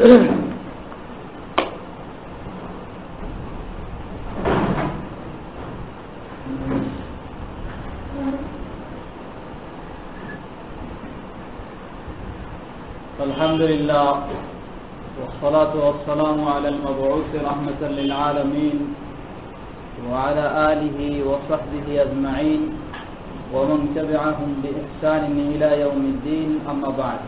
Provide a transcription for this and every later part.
الحمد لله والصلاة والسلام على المبعوث رحمة للعالمين وعلى آله وصحبه أجمعين ومن تبعهم بإحسان إلى يوم الدين أما بعد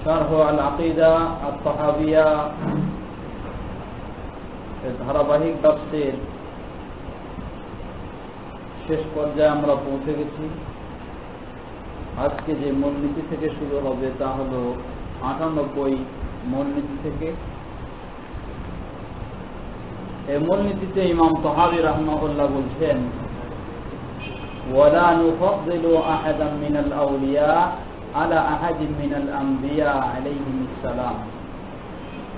شرح العقيدة الطحاوية ধারাবাহিক দর্শের শেষ পর্যায়ে আমরা পৌঁছে গেছি। আজকে যে মূলনীতি থেকে শুরু হবে তা হলো 98 মূলনীতি থেকে। এই মূলনীতিতে ইমাম তাহাবী রাহমাহুল্লাহ বলছেন, ওয়ালা নুফাদ্দিলু আহাদান মিনাল আউলিয়া আলা আহাদিন মিনাল আম্বিয়া আলাইহিস সালাম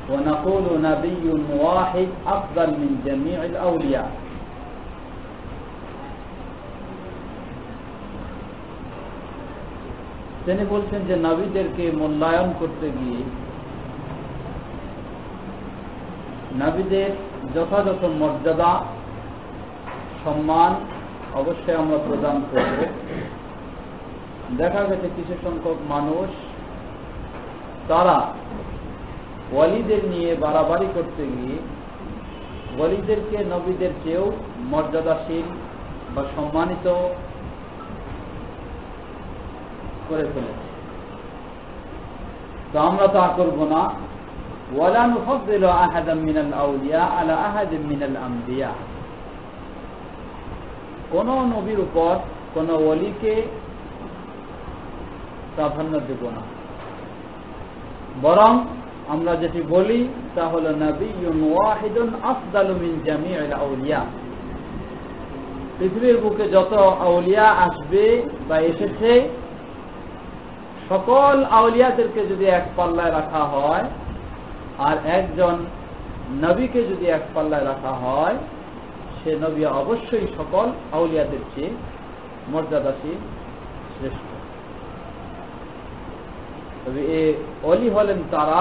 ওয়া নাকুলু নাবিয়্যুন ওয়াহিদ আফদাল মিন জামিইল আউলিয়া। তিনি বলছেন যে নবীদেরকে মূল্যায়ন করতে গিয়ে নবীদের যথাযথ মর্যাদা সম্মান অবশ্যই আমরা প্রদান করব। দেখা গেছে কিছু সংখ্যক মানুষ তারা ওয়ালিদের নিয়ে বাড়াবাড়ি করতে গিয়ে ওয়ালিদেরকে নবীদের চেয়েও মর্যাদাশীল বা সম্মানিত করে ফেলেছে। তো আমরা তা করব না। ওয়ালা নুফাদ্দিলু আহাদান মিনাল আউলিয়া আলা আহাদিন মিনাল আম্বিয়া। কোন নবীর উপর কোন ওয়ালিকে প্রাধান্য দেব না, বরং আমরা যেটি বলি তা হলো নাবিয়্যুন ওয়াহিদুন আফদালু মিন জামিইল আউলিয়া। পৃথিবীর বুকে যত আউলিয়া আসবে বা এসেছে সকল আউলিয়াদেরকে যদি এক পাল্লায় রাখা হয় আর একজন নবীকে যদি এক পাল্লায় রাখা হয়, সে নবী অবশ্যই সকল আউলিয়াদের চেয়ে মর্যাদাশীল শ্রেষ্ঠ। তবে এ ওলি হলেন তারা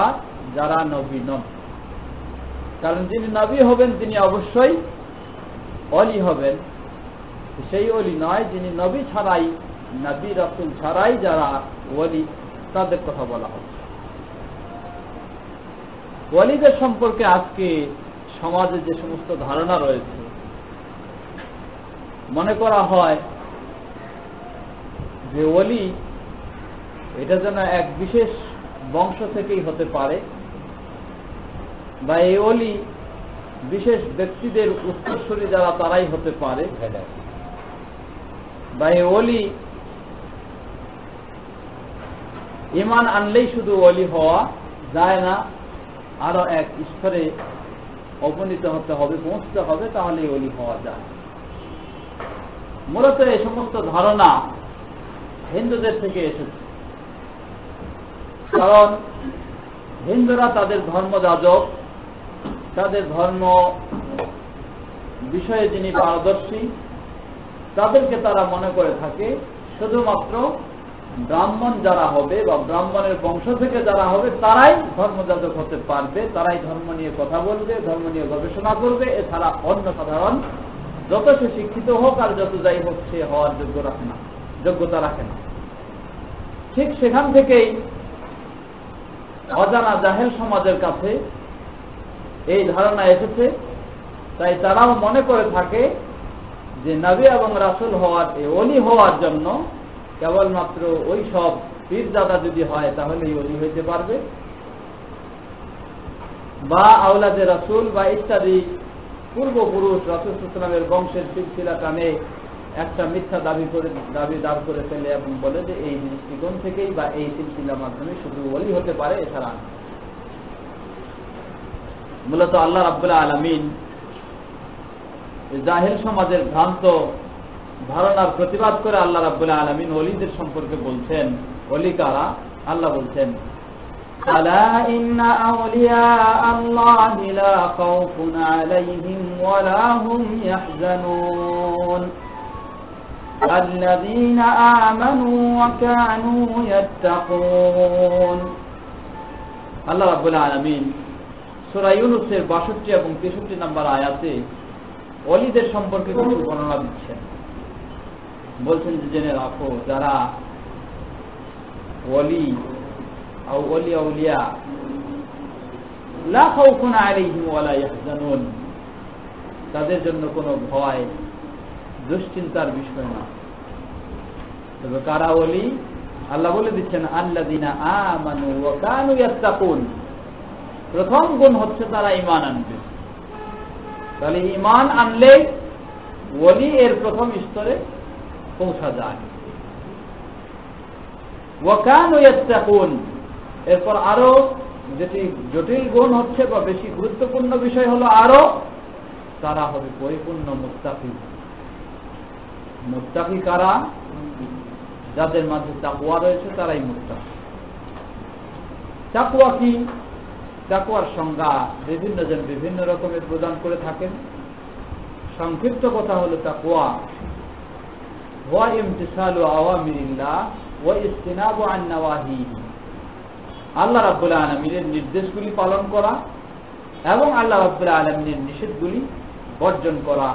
যারা নবী নন, কারণ যিনি নবী হবেন তিনি অবশ্যই ওলি হবেন। সেই ওলি নয় যিনি নবী ছাড়াই, নবী রাসূল ছাড়াই যারা ওলি, তাদের কথা বলা হচ্ছে। ওলিদের সম্পর্কে আজকে সমাজে যে সমস্ত ধারণা রয়েছে, মনে করা হয় যে ওলি এটা যেন এক বিশেষ বংশ থেকেই হতে পারে, বা এই ওলি বিশেষ ব্যক্তিদের উত্তরসূরি যারা তারাই হতে পারে, বা এই ওলি ঈমান আনলেই শুধু ওলি হওয়া যায় না, আরো এক স্তরে উপনীত হতে হবে, পৌঁছতে হবে, তাহলে ওলি হওয়া যায়। মূলত এই সমস্ত ধারণা হিন্দুদের থেকে এসেছে, কারণ হিন্দুরা তাদের ধর্মযাজক, তাদের ধর্ম বিষয়ে যিনি পারদর্শী, তাদেরকে তারা মনে করে থাকে শুধুমাত্র ব্রাহ্মণ যারা হবে বা ব্রাহ্মণের বংশ থেকে যারা হবে তারাই ধর্মযাজক হতে পারবে, তারাই ধর্ম নিয়ে কথা বলবে, ধর্ম নিয়ে গবেষণা করবে। এছাড়া অন্য সাধারণ যত সে শিক্ষিত হোক আর যত যাই হোক সে হওয়ার যোগ্যতা রাখে না। ঠিক সেখান থেকেই অজানা জাহেল সমাজের কাছে এই ধারণা এসেছে। তাই তারাও মনে করে থাকে যে নবী এবং রাসূল হওয়ার, ওলি হওয়ার জন্য কেবলমাত্র ওই সব পীরজাদা যদি হয় তাহলেই ওলি হইতে পারবে, বা আওলাদে রাসূল বা ইত্যাদি পূর্বপুরুষ রাসূল সাল্লাল্লাহু আলাইহি ওয়াসাল্লামের বংশের সিলসিলা টানে একটা মিথ্যা দাবি দাঁড় করে ফেলে এবং বলে যে এই দৃষ্টিকোণ থেকেই বা এই সিলসিলার মাধ্যমে শুধু ওলি হতে পারে, এছাড়া। মূলত আল্লাহ রাব্বুল আলামিন জাহেল সমাজের ভ্রান্ত ধারণার প্রতিবাদ করে আল্লাহ রাব্বুল আলামিন ওলিদের সম্পর্কে বলছেন। ওলি কারা? আল্লাহ বলছেন, আলা ইন্না আউলিয়া আল্লাহি লা খাউফুন আলাইহিম ওয়া লা হুম ইয়াহজানুন। আল্লাযীনা আমানু ওয়া কানু ইয়াত্তাকুন। আল্লাহ রাব্বুল আলামিন সূরা ইউনূসের ৬২ এবং ৬৩ নম্বর আয়াতে ওলিদের সম্পর্কে কিছু বর্ণনা দিচ্ছেন। বলছেন যে জেনে রাখো, যারা ওলি আউলিয়া লা খাউফুন আলাইহিম ওয়া লা ইয়াহজানুন, তাদের জন্য কোনো ভয় দুশ্চিন্তার বিষয় না। তবে কারা ওলি? আল্লাহ বলে দিচ্ছেন আল্লাযীনা আমানু ওয়া কানু ইয়াত্তাকুন। প্রথম গুণ হচ্ছে তারা ঈমান আনবে। তাহলে ঈমান আনলে ওলি এর প্রথম স্তরে পৌঁছা যায়। ওয়া কানু ইয়াত্তাকুন, এরপর আরো যেটি জটিল গুণ হচ্ছে বা বেশি গুরুত্বপূর্ণ বিষয় হলো আরো তারা হবে পরিপূর্ণ মুত্তাকি। মুত্তাকি কারা? যাদের মাঝে তাকওয়া রয়েছে তারাই মুত্তাকি। তাকওয়া কি? তাকওয়ার সংজ্ঞা বিভিন্ন জন বিভিন্ন রকমের প্রদান করে থাকেন। সংক্ষিপ্ত কথা হলো তাকওয়া ওয়া ইমতিসালু আওয়ামিরিল্লাহ ওয়া ইজতিনাবু আন নাওয়াহিহি, আল্লাহ রাব্বুল আলামিনের নির্দেশগুলি পালন করা এবং আল্লাহ রাব্বুল আলামিনের নিষেধগুলি বর্জন করা।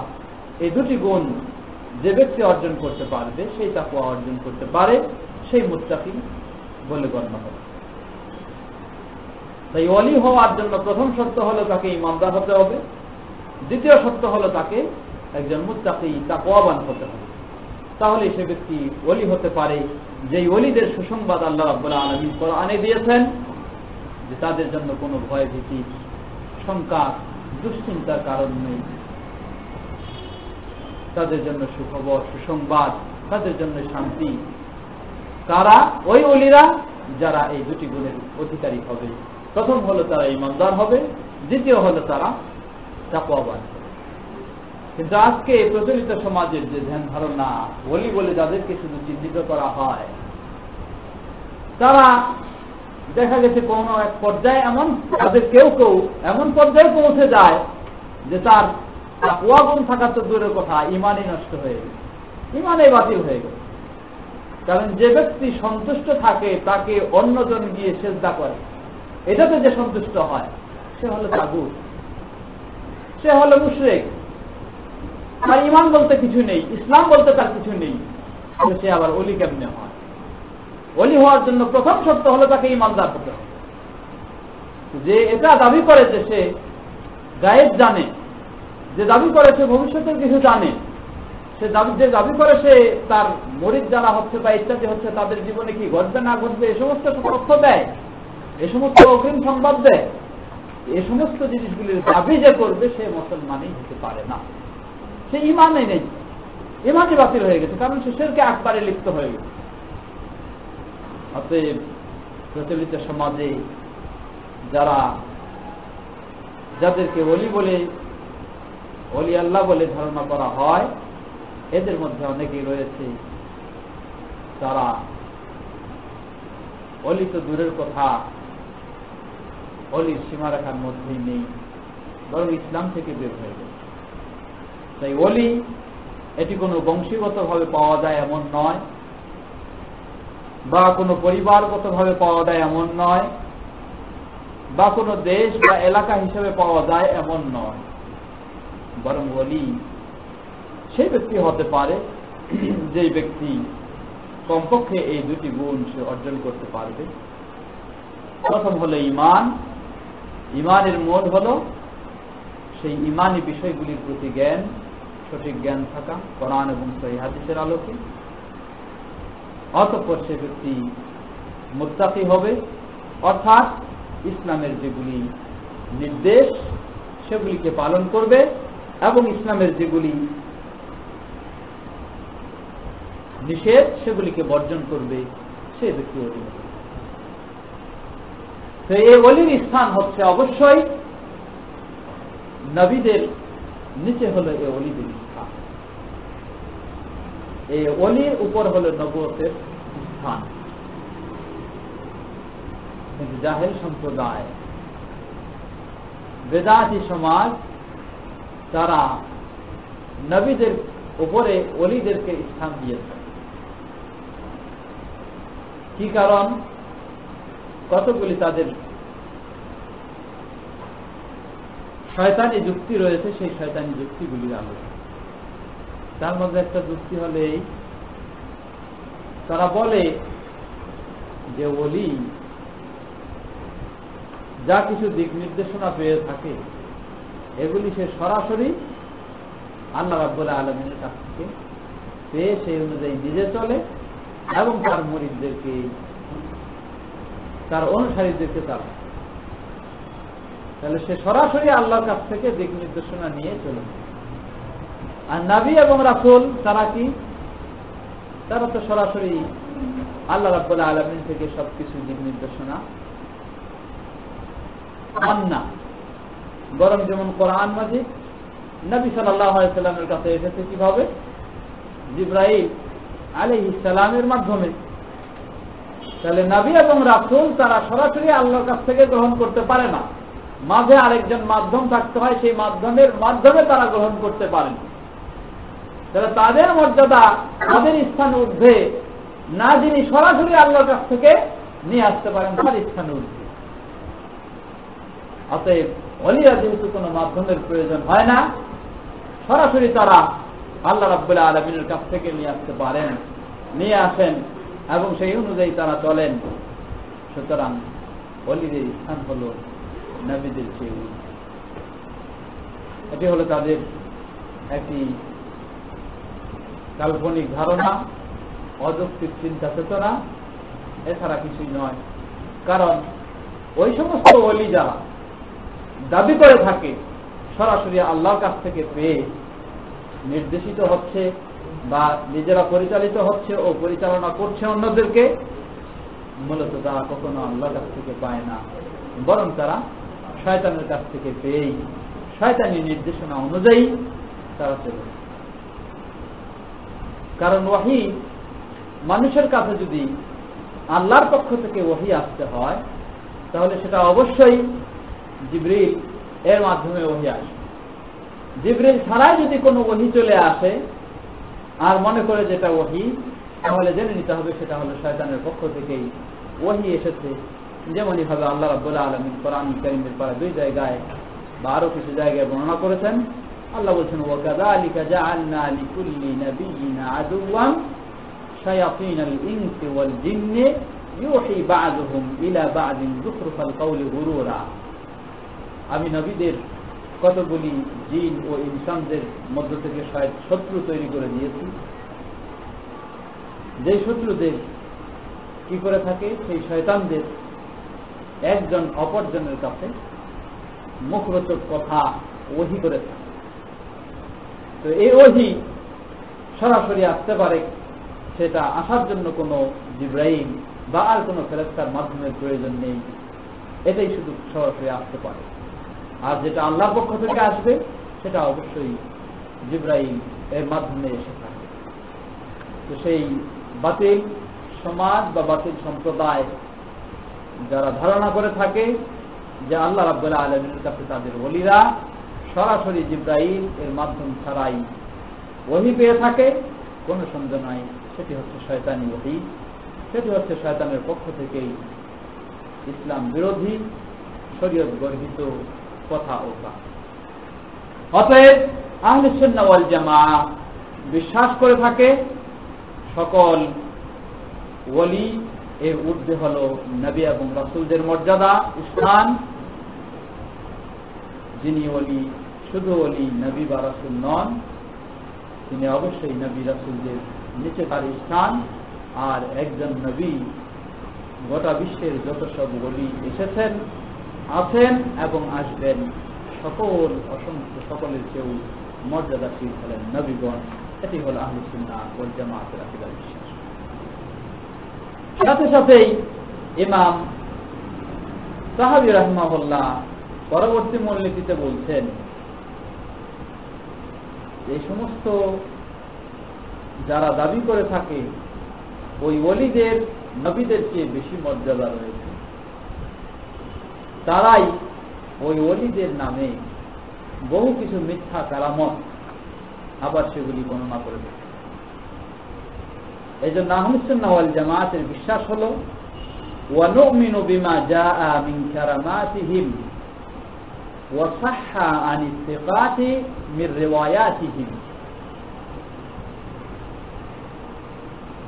এই দুটি গুণ যে ব্যক্তি অর্জন করতে পারবে, সেই তাকওয়া অর্জন করতে পারে, সেই মুত্তাকি বলে গণ্য হবে। তাই ওলি হওয়ার জন্য প্রথম শর্ত হলো তাকে ঈমানদার হতে হবে, দ্বিতীয় শর্ত হলো তাকে একজন মুত্তাকি তাকওয়াবান হতে হবে। তাহলে সে ব্যক্তি ওলি হতে পারে, যেই ওলিদের সুসংবাদ আল্লাহ রাব্বুল আলামিন কোরআনে দিয়েছেন যে তাদের জন্য কোনো ভয় ভীতি শঙ্কা দুশ্চিন্তার কারণ নেই, তাদের জন্য সুখবর সুসংবাদ, তাদের জন্য শান্তি। তারা ওই ওলিরা যারা এই দুটি গুণের অধিকারী হবে। প্রথম হলো তারা ঈমানদার হবে, দ্বিতীয় হলো তারা তাকওয়াবান। কিন্তু আজকে প্রচলিত সমাজের যে ধ্যান ধারণা, ওলি বলে যাদেরকে শুধু চিহ্নিত করা হয়, তারা দেখা গেছে কোনো এক পর্যায়ে এমন তাদের কেউ কেউ এমন পর্যায়ে পৌঁছে যায় যে তার তাকওয়া গুণ থাকা তো দূরের কথা, ঈমানই নষ্ট হয়ে গেছে, ঈমানই বাতিল হয়ে গেছে। কারণ যে ব্যক্তি সন্তুষ্ট থাকে তাকে অন্যজন গিয়ে সেজদা করে, এটাতে যে সন্তুষ্ট হয় সে হলো তাগুত, সে হলো মুশরিক। আর ঈমান বলতে কিছু নেই, ইসলাম বলতে তার কিছু নেই, সে আবার ওলি কেমনে হয়? ওলি হওয়ার জন্য প্রথম শর্ত হলো তাকে ঈমানদার হতে হবে। যে এটা দাবি করে যে সে গায়েব জানে, যে দাবি করে সে ভবিষ্যতের কিছু জানে, সে দাবি করে সে তার মরিদ যারা হচ্ছে বা ইত্যাদি হচ্ছে তাদের জীবনে কি ঘটবে না ঘটবে এ সমস্ত তথ্য দেয়, এ সমস্ত অগ্রিম সংবাদ দেয়, এ সমস্ত জিনিসগুলির দাবি যে করবে সে মুসলমানই হতে পারে না, সে ঈমানই নেই, ঈমানই বাতিল হয়ে গেছে, কারণ সে শিরকে আকবারে লিপ্ত হয়ে গেছে। অতএব প্রচলিত সমাজে যাদেরকে ওলি বলে ওলি আল্লাহ বলে ধারণা করা হয়, এদের মধ্যে অনেকেই রয়েছে তারা ওলি তো দূরের কথা, ওলির সীমারেখার মধ্যেই নেই, বরং ইসলাম থেকে বের হয়ে গেছে। তাই ওলি এটি কোনো বংশীগতভাবে পাওয়া যায় এমন নয়, বা কোনো পরিবারগতভাবে পাওয়া যায় এমন নয়, বা কোনো দেশ বা এলাকা হিসেবে পাওয়া যায় এমন নয়, বরং ওলি সেই ব্যক্তি হতে পারে যে ব্যক্তি কমপক্ষে এই দুটি গুণ সে অর্জন করতে পারবে। প্রথম হলো ঈমান, ঈমানের মূল হলো সেই ঈমানি বিষয়গুলির প্রতি জ্ঞান, সঠিক জ্ঞান থাকা কোরআন এবং সহিহ হাদিসের আলোকে। অতঃপর সে ব্যক্তি মুত্তাকি হবে, অর্থাৎ ইসলামের যেগুলি নির্দেশ সেগুলিকে পালন করবে এবং ইসলামের যেগুলি নিষেধ সেগুলিকে বর্জন করবে, সে ব্যক্তি ওলি হবে। তো এই ওলির স্থান হচ্ছে অবশ্যই নবীদের নিচে হলো এই ওলিদের স্থান, এই ওলির উপর হলো নবুয়তের স্থান। কিন্তু জাহেল সম্প্রদায়, বেদাতি সমাজ, তারা নবীদের উপরে ওলিদেরকে স্থান দিয়েছে। কি কারণ? কতগুলি তাদের শয়তানি যুক্তি রয়েছে, সেই শয়তানি যুক্তিগুলির আলোচনা। তার মধ্যে একটা যুক্তি হলে তারা বলে যে ওলি যা কিছু দিক নির্দেশনা পেয়ে থাকে এগুলি সে সরাসরি আল্লাহ রাব্বুল আলামিনের কাছ থেকে পেয়ে সেই অনুযায়ী নিজে চলে এবং তার মুরিদদেরকে, তার অনুসারীদেরকে চালায়। তাহলে সে সরাসরি আল্লাহর কাছ থেকে দিক নির্দেশনা নিয়ে চলে। আর নবী এবং রাসূল তারা কি? তারা তো সরাসরি আল্লাহ রাব্বুল আলামিন থেকে সবকিছু দিক নির্দেশনা পান না, বরং যেমন কোরআন মাজিদ নবী সাল্লাল্লাহু আলাইহি ওয়াসাল্লামের কাছে এসেছে কিভাবে? জিবরাইল আলাইহিস সালামের মাধ্যমে। তাহলে নবী এবং রাসূল তারা সরাসরি আল্লাহর কাছ থেকে গ্রহণ করতে পারে না, মাঝে আরেকজন মাধ্যম থাকতে হয়, সেই মাধ্যমের মাধ্যমে তারা গ্রহণ করতে পারেন। তাহলে তাদের মর্যাদা, তাদের স্থান ঊর্ধ্বে না, যিনি সরাসরি আল্লাহর কাছ থেকে নিয়ে আসতে পারেন তার স্থান ঊর্ধ্বে। অতএব ওলিরা যেহেতু কোনো মাধ্যমের প্রয়োজন হয় না, সরাসরি তারা আল্লাহ রাব্বুল আলামিনের কাছ থেকে নিয়ে আসতে পারেন, নিয়ে আসেন এবং সেই অনুযায়ী তারা চলেন। সুতরাং ওলিদের স্থান হল নবীদের চেয়ে। এটি হলো তাদের একটি কাল্পনিক ধারণা, অযৌক্তিক চিন্তা চেতনা, এছাড়া কিছুই নয়। কারণ ওই সমস্ত ওলি যারা দাবি করে থাকে সরাসরি আল্লাহর কাছ থেকে পেয়ে নির্দেশিত হচ্ছে বা নিজেরা পরিচালিত হচ্ছে ও পরিচালনা করছে অন্যদেরকে, মূলত তারা কখনো আল্লাহর কাছ থেকে পায় না, বরং তারা শয়তানের কাছ থেকে পেয়েই শয়তানি নির্দেশনা অনুযায়ী তারা চলে। কারণ ওয়াহি, মানুষের কাছে যদি আল্লাহর পক্ষ থেকে ওয়াহি আসতে হয় তাহলে সেটা অবশ্যই জিবরিল এর মাধ্যমে ওয়াহি আসে। জিবরিল ছাড়াই যদি কোনো ওয়াহি চলে আসে আর মনে করে যেটা ওয়াহি, তাহলে জেনে নিতে হবে সেটা হলো শয়তানের পক্ষ থেকেই ওয়াহি এসেছে। যেমনই ভাবে আল্লাহ রাব্বুল আলামিন কোরআন কারীমের প্রায় 2 জায়গায় বা আরো কিছু জায়গায় বর্ণনা করেছেন। আল্লাহ বলছেন, ওয়াকাযালিকা জাআলনা লিকুল্লি নাবিয়্যিন আদুওয়ান শায়াতিনাল ইনসি ওয়াল জিন্নি ইউহি বা'দুহুম ইলা বা'দিন যুখরুফাল কওলি গুরুরা। আমি নবীদের কতগুলি জিন ও ইনসানদের মধ্য থেকে শত্রু তৈরি করে দিয়েছি, যে শত্রুদের কি করে থাকে, সেই শয়তানদের একজন অপরজনের কাছে মুখরোচক কথা ওহী করে থাকে। তো এই ওহী সরাসরি আসতে পারে, সেটা আসার জন্য কোনো জিবরাইল বা আর কোনো ফেরেশতার মাধ্যমের প্রয়োজন নেই, এটাই শুধু সরাসরি আসতে পারে। আর যেটা আল্লাহর পক্ষ থেকে আসবে সেটা অবশ্যই জিবরাইল এর মাধ্যমে এসে থাকে। তো সেই বাতিল সমাজ বা বাতিল সম্প্রদায় যারা ধারণা করে থাকে যে আল্লাহ রাব্বুল আলামিনের কাছে তাদের ওলিরা সরাসরি জিবরাইল এর মাধ্যম ছাড়াই ওহী পেয়ে থাকে, কোনো সন্দেহ নাই সেটি হচ্ছে শয়তানি ওহী, সেটি হচ্ছে শয়তানের পক্ষ থেকেই ইসলাম বিরোধী শরীয়ত গর্হিত কথা ও কাজ। অতএব আহলে সুন্নাহ ওয়াল জামাআহ বিশ্বাস করে থাকে সকল ওলি এর ঊর্ধ্বে হলো নবী এবং রাসূলদের মর্যাদা, স্থান। যিনি ওলি, শুধু ওলি, নবী বা রাসূল নন, তিনি অবশ্যই নবী রাসূলদের নিচে তার স্থান। আর একজন নবী গোটা বিশ্বের যত সব ওলি এসেছেন, আছেন এবং আসবেন, সকলের চেয়েও মর্যাদাশীল হলেন নবীগণ। এটি হল আহলে সুন্নাহ ওয়াল জামাআতের আকীদা বিশ্বাস। সাথে সাথেই ইমাম সাহাবী রাহিমাহুল্লাহ পরবর্তী মূলনীতিতে বলছেন, এই সমস্ত যারা দাবি করে থাকে ওই ওলিদের নবীদের চেয়ে বেশি মর্যাদা রয়েছে, তারাই ওই ওলিদের নামে বহু কিছু মিথ্যা কারামত আবার সেগুলি বর্ণনা করে দেবে। এই জন্য আহলুস সুন্নাহ ওয়াল জামাতের বিশ্বাস হলো ওয়া নুমিনু বিমা জাআ মিন কারামাতিহিম ওয়া সাহহা আনিস সিকাতি মির রিওয়ায়াতিহিম।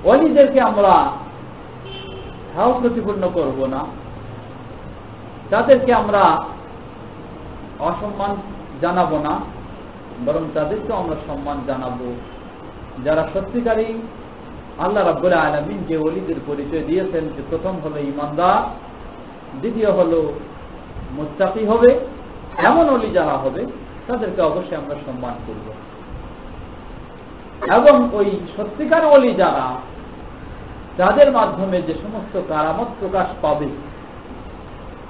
ওলিদেরকে আমরা হাও প্রতিপন্ন করব না, তাদেরকে আমরা অসম্মান জানাবো না, বরং তাদেরকে আমরা সম্মান জানাবো যারা সত্যিকারী আল্লাহ রাব্বুল আলামিন যে ওলিদের পরিচয় দিয়েছেন যে প্রথম হলো ঈমানদার, দ্বিতীয় হলো মুত্তাকি হবে, এমন ওলি যারা হবে তাদেরকে অবশ্যই আমরা সম্মান করব। এবং ওই সত্যিকার ওলি যারা, তাদের মাধ্যমে যে সমস্ত কারামত প্রকাশ পাবে,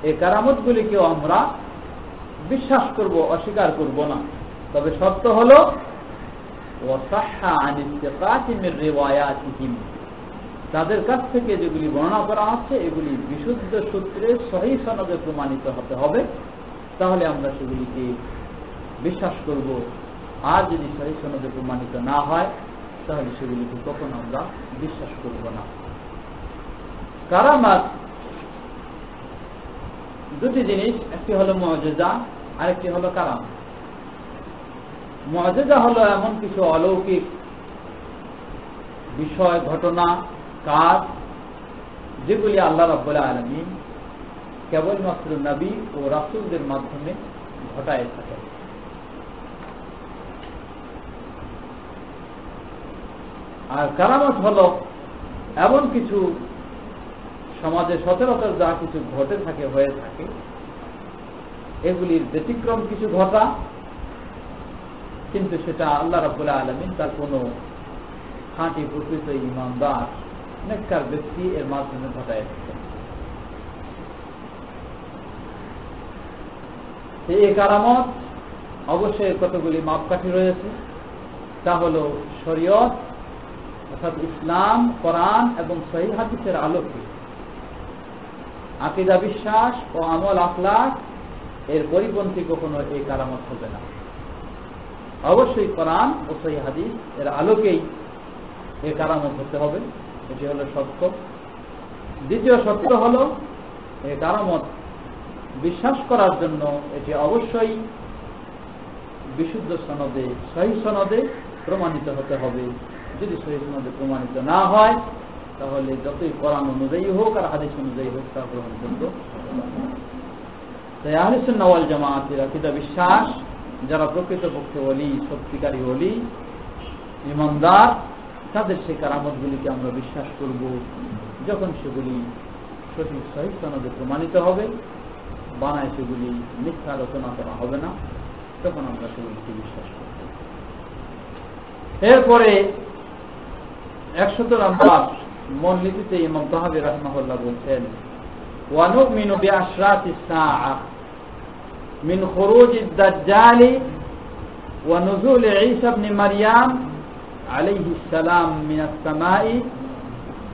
এই কারামতগুলিকেও আমরা বিশ্বাস করব, অস্বীকার করব না। তবে শর্ত হলো ওয়াসাহহা আনিস সিকাতি মির রিওয়ায়াতিহিম, তাদের কাছ থেকে যেগুলি বর্ণনা করা হচ্ছে এগুলি বিশুদ্ধ সূত্রে সহিহ সনদে প্রমাণিত হতে হবে, তাহলে আমরা সেগুলিকে বিশ্বাস করব। আর যদি সহিহ সনদে প্রমাণিত না হয় তাহলে সেগুলিকে কখনো আমরা বিশ্বাস করব না। কারামাত দুটি জিনিস, একটি হলো মুআজিজা, আরেকটি হলো কারামাত। মুআজিজা হলো এমন কিছু অলৌকিক বিষয়, ঘটনা, কাজ যেগুলি আল্লাহ রাব্বুল আলামিন কেবলমাত্র নবী ও রাসূলদের মাধ্যমে ঘটায় থাকে। আর কারামত হলো এমন কিছু সমাজে সচরাচর যা কিছু ঘটে থাকে, হয়ে থাকে, এগুলির ব্যতিক্রম কিছু ঘটা, কিন্তু সেটা আল্লাহ রাব্বুল আলামিন তার কোনো খাঁটি প্রকৃত ঈমানদার নেককার ব্যক্তি এর মাধ্যমে ঘটায় থাকেন। এই কারামত অবশ্যই কতগুলি মাপকাঠি রয়েছে, তা হলো শরীয়ত অর্থাৎ ইসলাম, কোরআন এবং সহিহ হাদিসের আলোকে আকীদা, বিশ্বাস ও আমল আখলাক এর পরিপন্থী কখনো এই কারামত হবে না। অবশ্যই কোরআন ও সহিহ হাদিস এর আলোকেই এই কারামত হতে হবে, এটি হলো সত্য। দ্বিতীয় সত্য হলো এই কারামত বিশ্বাস করার জন্য এটি অবশ্যই বিশুদ্ধ সনদে, সহিহ সনদে প্রমাণিত হতে হবে। যদি সহিহ সনদে প্রমাণিত না হয় তাহলে যতই কোরআন অনুযায়ী হোক আর হাদিস অনুযায়ী হোক তা গ্রহণযোগ্য হবে না। তাই আহলে সুন্নাহ ওয়াল জামাতের আকীদা, বিশ্বাস, যারা প্রকৃতপক্ষে ওলি, সত্যিকারী ওলি, ঈমানদার, তাদের সেই কারামতগুলিকে আমরা বিশ্বাস করব যখন সেগুলি সঠিক সহিহ সনদে প্রমাণিত হবে, বানায় সেগুলি মিথ্যা রচনা করা হবে না, তখন আমরা সেগুলিকে বিশ্বাস করব। এরপরে 100 নম্বর মূলনীতিতে ইমাম তাহাবী রাহিমাহুল্লাহ বলছেন ওয়া নুমিনু বিআশরাতিস সাআ মিন খুরুজিদ দাজ্জালি ওয়া নুজুল ঈসা ইবনে মারইয়াম আলাইহিস সালাম মিনাস সামাই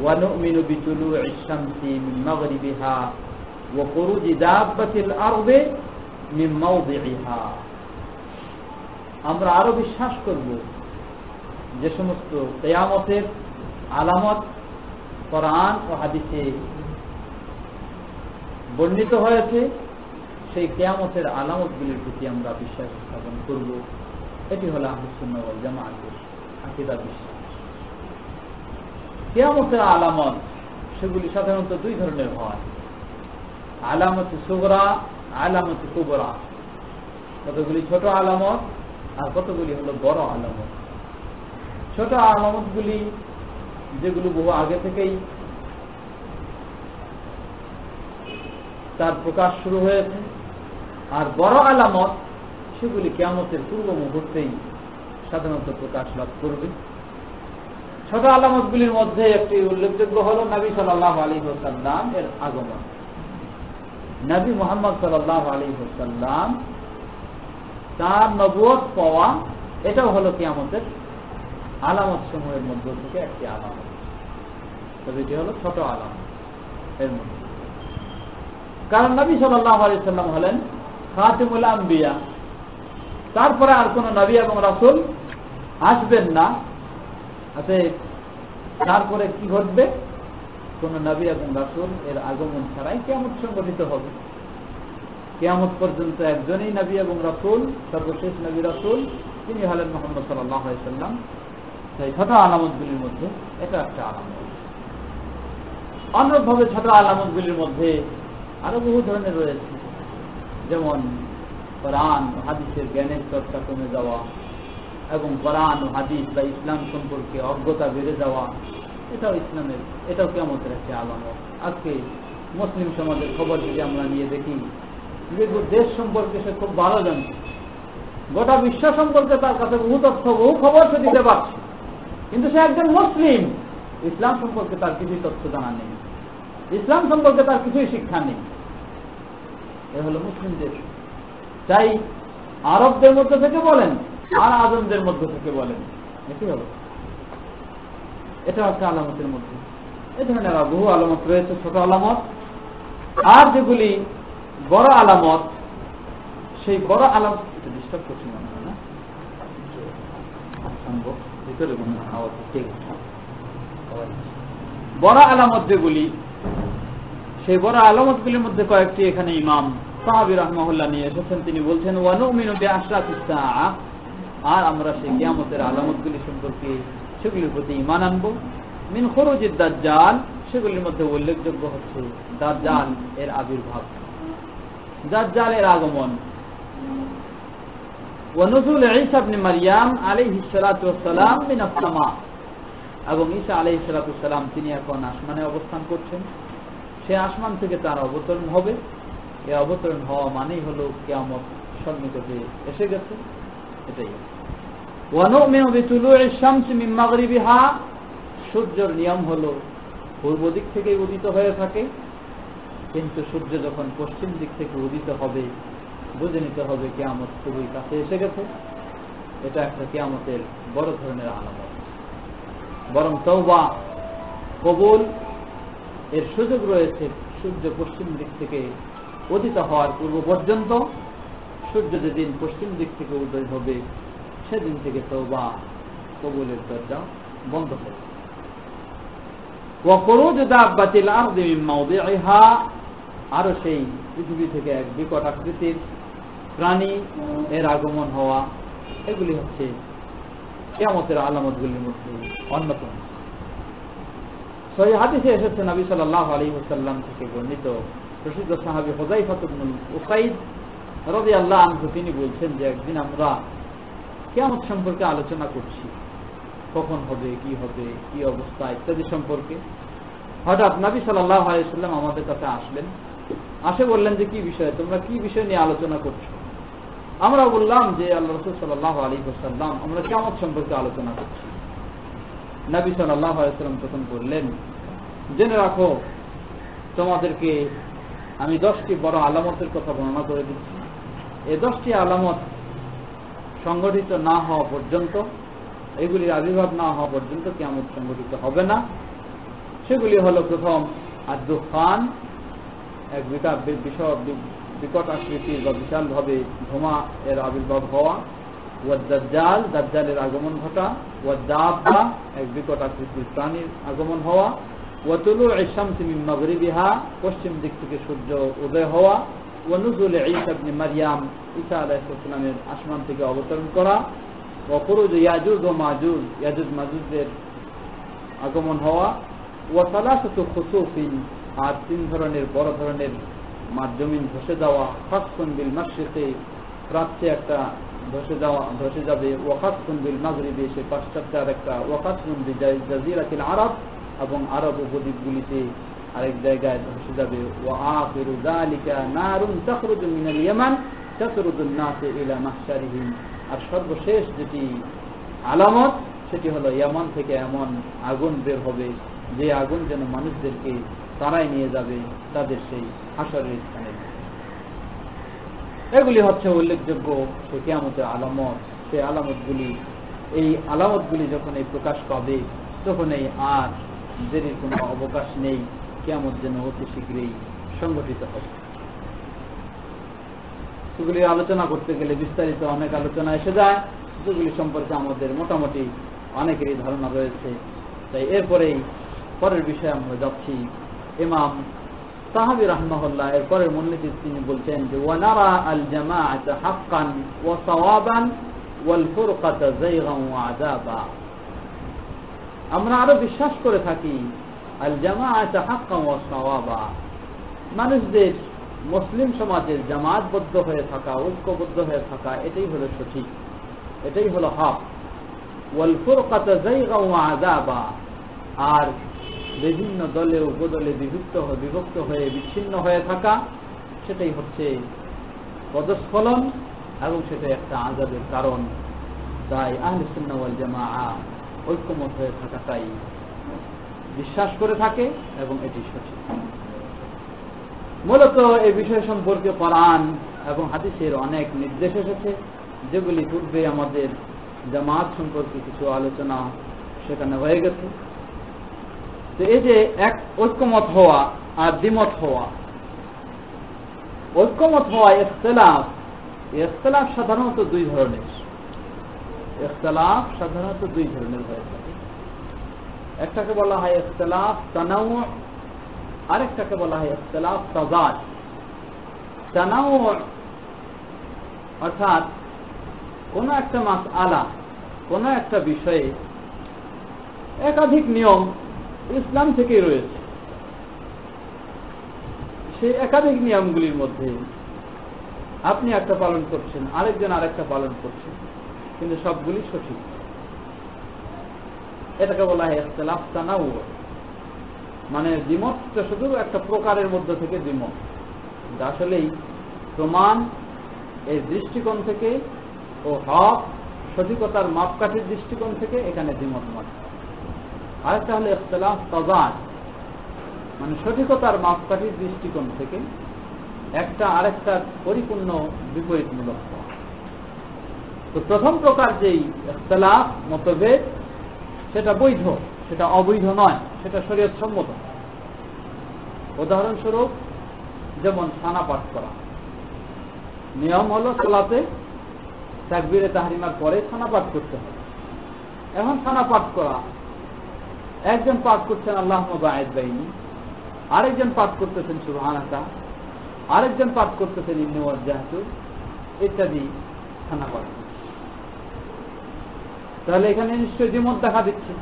ওয়া নুমিনু বিতুলু'ইশ শামসি মিন মাগরিবিহা ওয়া খুরুজি দাব্বাতিল আরদি মিন মাওদি'iহা। আমরা আরো বিশ্বাস করব যে সমস্ত কিয়ামতের আলামত কোরআন ও হাদিসে বর্ণিত হয়েছে, সেই কিয়ামতের আলামতগুলির প্রতি আমরা বিশ্বাস স্থাপন করব। এটি হলো আহলুস সুন্নাহ ওয়াল জামাতের আকীদা, বিশ্বাস। কিয়ামতের আলামত সেগুলি সাধারণত দুই ধরনের হয়, আলামত সুগরা, আলামত কুবরা। কতগুলি ছোট আলামত আর কতগুলি হলো বড় আলামত। ছোট আলামতগুলি যেগুলো বহু আগে থেকেই তার প্রকাশ শুরু হয়েছে, আর বড় আলামত সেগুলি কিয়ামতের পূর্ব মুহূর্তেই সাধারণত প্রকাশ লাভ করবে। ছোট আলামতগুলির মধ্যে একটি উল্লেখযোগ্য হল নবী সাল্লাল্লাহু আলাইহি ওয়াসাল্লাম এর আগমন। নবী মুহাম্মদ সাল্লাল্লাহু আলাইহি ওয়াসাল্লাম তার নবুয়ত পাওয়া, এটাও হলো কিয়ামতের আলামত সমূহের মধ্যে থেকে একটি আলামত। তবে এটি হলো ছোট আলামত এর মধ্যে, কারণ নবী সাল্লাল্লাহু আলাইহি ওয়াসাল্লাম হলেন খাতিমুল আম্বিয়া, তারপরে আর কোন নবী এবং রাসূল আসবেন না। তারপরে কি ঘটবে? কোন নবী এবং রাসূল এর আগমন ছাড়াই কিয়ামত সংঘটিত হবে। কিয়ামত পর্যন্ত একজনই নবী এবং রাসূল, সর্বশেষ নবী রাসূল, তিনি হলেন মুহাম্মদ সাল্লাল্লাহু আলাইহি ওয়াসাল্লাম। তাই ছোট আলামতগুলির মধ্যে এটা একটা আলামত। অন্যভাবে ছোট আলামতগুলির মধ্যে আরো বহু ধরনের রয়েছে, যেমন কোরআন ও হাদিসের জ্ঞানের চর্চা কমে যাওয়া এবং কোরআন ও হাদিস বা ইসলাম সম্পর্কে অজ্ঞতা বেড়ে যাওয়া, এটাও কিয়ামতের একটি আলামত। আজকে মুসলিম সমাজের খবর যদি আমরা নিয়ে দেখি, দেশ সম্পর্কে সে খুব ভালো জানছে, গোটা বিশ্ব সম্পর্কে তার কাছে বহু তথ্য, বহু খবর সে দিতে পারছে, কিন্তু সে একজন মুসলিম, ইসলাম সম্পর্কে তার কিছুই তথ্য জানা নেই, ইসলাম সম্পর্কে তার কিছুই শিক্ষা নেই। এ হলো মুসলিম দেশ। চাই আরবদের মধ্যে থেকে বলেন আর আজমদের মধ্যে থেকে বলেন, এটি হবে। এটা একটা আলামতের মধ্যে। এই ধরনের বহু আলামত রয়েছে, ছোট আলামত। আর যেগুলি বড় আলামত, সেই বড় আলামত ডিস্টার্ব করছি মনে হয় না, বড় আলামত যেগুলি, সেই বড় আলামতগুলির মধ্যে কয়েকটি এখানে ইমাম সাহাবী রাহমাহুল্লাহ নিয়ে এসেছেন। তিনি বলছেন, ওয়া নুমিনু বিআশরাতিস সাআ, আর আমরা সেই কিয়ামতের আলামতগুলি সম্পর্কে সেগুলির প্রতি ঈমান আনবো। মিন খুরুজিদ দাজ্জাল, সেগুলির মধ্যে উল্লেখযোগ্য হচ্ছে দাজ্জাল এর আবির্ভাব, দাজ্জালের আগমন। ওয়া নুজুল ঈসা ইবনে মারইয়াম আলাইহিস সালাতু ওয়াস সালাম মিনাস সামা, এবং ঈসা আলাইহিস সালাতু ওয়াস সালাম তিনি এখন আসমানে অবস্থান করছেন, সে আসমান থেকে তার অবতরণ হবে। এই অবতরণ হওয়া মানেই হলো কিয়ামত সন্নিকটে এসে গেছে, এটাই। ওয়া নুমিনু বিতুলুইশ শামসি মিন মাগরিবিহা, সূর্যের নিয়ম হলো পূর্ব দিক থেকে উদিত হয়ে থাকে, কিন্তু সূর্য যখন পশ্চিম দিক থেকে উদিত হবে বুঝে নিতে হবে কিয়ামত খুবই কাছে এসে গেছে। এটা একটা কিয়ামতের বড় ধরনের আলামত। বরং তওবা কবুল এর সুযোগ রয়েছে সূর্য পশ্চিম দিক থেকে উদিত হওয়ার পূর্ব পর্যন্ত। সূর্য যেদিন পশ্চিম দিক থেকে উদয় হবে সেদিন থেকে তওবা কবুলের দরজা বন্ধ হবে। ওয়া খুরুজ দাব্বাতিল আরদি মিন মাওদিইহা, আর সেই পৃথিবী থেকে এক বিকট আকৃতির প্রাণী এর আগমন হওয়া, এগুলি হচ্ছে কিয়ামতের আলামতগুলির মধ্যে অন্যতম। সহিহ হাদিসে এসেছে নবী সাল্লাল্লাহু আলাইহি ওয়াসাল্লাম থেকে বর্ণিত প্রসিদ্ধ সাহাবী হুযায়ফা ইবনে উসাইদ রাদিয়াল্লাহু আনহু, তিনি বলছেন যে একদিন আমরা কিয়ামত সম্পর্কে আলোচনা করছি, কখন হবে, কি অবস্থা ইত্যাদি সম্পর্কে। হঠাৎ নবী সাল্লাল্লাহু আলাইহি ওয়াসাল্লাম আমাদের কাছে আসলেন, আসে বললেন যে কি বিষয়, তোমরা কি বিষয় নিয়ে আলোচনা করছো? আমরা বললাম যে আল্লাহ রাসূল সাল্লাল্লাহু আলাইহি ওয়াসাল্লাম, আমরা কিয়ামত সম্পর্কে আলোচনা করছি। নবী সাল্লাল্লাহু আলাইহি ওয়াসাল্লাম তখন বললেন, জেনে রাখো তোমাদেরকে আমি 10টি বড় আলামতের কথা বর্ণনা করে দিচ্ছি। এই 10টি আলামত সংগঠিত না হওয়া পর্যন্ত, এগুলির আবির্ভাব না হওয়া পর্যন্ত কিয়ামত সংগঠিত হবে না। সেগুলি হলো, প্রথম আদ-দুখান, এক বিকট আকৃতির বা বিশালভাবে ধোঁয়া এর আবির্ভাব হওয়া। ওয়া দাজ্জাল, দাজ্জালের আগমন ঘটা। ওয়া দাব্বা, এক বিকট আকৃতির প্রাণীর আগমন হওয়া। ওয়া তুলু'ইশ শামসি মিন মাগরিবিহা, পশ্চিম দিক থেকে সূর্য উদয় হওয়া। ওয়া নুজুল ঈসা ইবনে মারইয়াম, ঈসা আলাইহিস সালামের আসমান থেকে অবতরণ করা। ওয়া খুরুজ ইয়াজুজ ওয়া মাজুজ, ইয়াজুজ মাজুজের আগমন হওয়া। ওয়া সালাসাতু খুসুফিন, আর 3 ধরনের বড় ধরনের জমিন ধসে যাওয়া। খাসফুন বিল মাশরিকি, প্রাচ্যে একটা ধসে যাবে। ওয়া খাসফুন বিল মাগরিবি, সে পাশ্চাত্যে আরেকটা। ওয়া খাসফুন বিজাজিরাতিল আরব, এবং আরব উপদ্বীপগুলিতে আরেক জায়গায় ধসে যাবে। ওয়া আখিরু যালিকা নারুন তাখরুজু মিনাল ইয়ামান তাতরুদুন নাস ইলা মাহশারিহিম, আর সর্বশেষ যেটি আলামত সেটি হলো ইয়ামান থেকে এমন আগুন বের হবে যে আগুন যেন মানুষদেরকে তারাই নিয়ে যাবে তাদের সেই হাসরের স্থানে। এগুলি হচ্ছে উল্লেখযোগ্য সেই কিয়ামতের আলামত। সেই আলামতগুলি, এই আলামতগুলি যখন এই প্রকাশ পাবে তখন এই আর দেরির কোনো অবকাশ নেই, কিয়ামত যেন অতি শীঘ্রই সংঘটিত হবে। সেগুলি আলোচনা করতে গেলে বিস্তারিত অনেক আলোচনা এসে যায়, যেগুলি সম্পর্কে আমাদের মোটামুটি অনেকেরই ধারণা রয়েছে। তাই এরপরেই পরের বিষয়ে আমরা যাচ্ছি। ইমাম সাহাবী রাহমাহুল্লাহ এর পরের মূলনীতি তিনি বলছেন যে ওয়ানারা আল জামাআতা হাক্কান ওয়া সাওয়াবান ওয়াল ফুরকাতা যায়গান ওয়া আযাবা। আমরা আরো বিশ্বাস করে থাকি আল জামাআতা হাক্কান ওয়া সাওয়াবা, মানুষদের মুসলিম সমাজের জামাতবদ্ধ হয়ে থাকা, ঐক্যবদ্ধ হয়ে থাকা, এটাই হলো সঠিক, এটাই হলো হক। ওয়াল ফুরকাতা যায়গান ওয়া আযাবা, আর বিভিন্ন দলে উপদলে বিভক্ত হয়ে বিচ্ছিন্ন হয়ে থাকা, সেটাই হচ্ছে পদস্খলন এবং সেটাই একটা আযাবের কারণ। তাই আহলে সুন্নাহ ওয়াল জামাআহ ঐক্যমত হয়ে থাকাটাই বিশ্বাস করে থাকে এবং এটি সঠিক। মূলত এই বিষয় সম্পর্কে কোরআন এবং হাদিসের অনেক নির্দেশ এসেছে, যেগুলি পূর্বে আমাদের জামাত সম্পর্কে কিছু আলোচনা সেখানে হয়ে গেছে। তো এই যে এক ঐক্যমত হওয়া আর দ্বিমত হওয়া, ঐক্যমত হওয়া ইখতিলাফ সাধারণত দুই ধরনের। ইখতিলাফ সাধারণত দুই ধরনের হয়ে থাকে। একটাকে বলা হয় ইখতিলাফ তানাউ, আরেকটাকে বলা হয় ইখতিলাফ তাযাদ। তানাউ অর্থাৎ কোন একটা মাসআলা, কোন একটা বিষয়ে একাধিক নিয়ম ইসলাম থেকেই রয়েছে, সেই একাধিক নিয়মগুলির মধ্যে আপনি একটা পালন করছেন, আরেকজন আরেকটা পালন করছেন, কিন্তু সবগুলি সঠিক। এটাকে বলা হয় ইখতিলাফ তানাউ। মানে দ্বিমতটা শুধু একটা প্রকারের মধ্যে থেকে দ্বিমত, আসলেই প্রমাণ এই দৃষ্টিকোণ থেকে ও হক সঠিকতার মাপকাঠির দৃষ্টিকোণ থেকে এখানে দ্বিমত মত। আরেকটা হলো ইখতিলাফ তাযাদ, মানে সঠিকতার মাপকাঠির দৃষ্টিকোণ থেকে একটা আরেকটার পরিপূর্ণ বিপরীতমূলক। তো প্রথম প্রকার যেই ইখতিলাফ মতভেদ, সেটা বৈধ, সেটা অবৈধ নয়, সেটা শরীয়ত সম্মত। উদাহরণস্বরূপ যেমন সানা পাঠ করা, নিয়ম হলো সালাতে তাকবীরে তাহরিমার পরে সানা পাঠ করতে হবে। এখন সানা পাঠ করা, একজন পাঠ করছেন আল্লাহুম্মা বা'িদ বাইনি, আরেকজন পাঠ করতেছেন সুবহানাকা, আরেকজন পাঠ করতেছেন ইন্নী ওয়াজ্জাহতু ইত্যাদি সানা পাঠ। তাহলে এখানে নিশ্চয়ই দ্বিমত দেখা দিচ্ছে,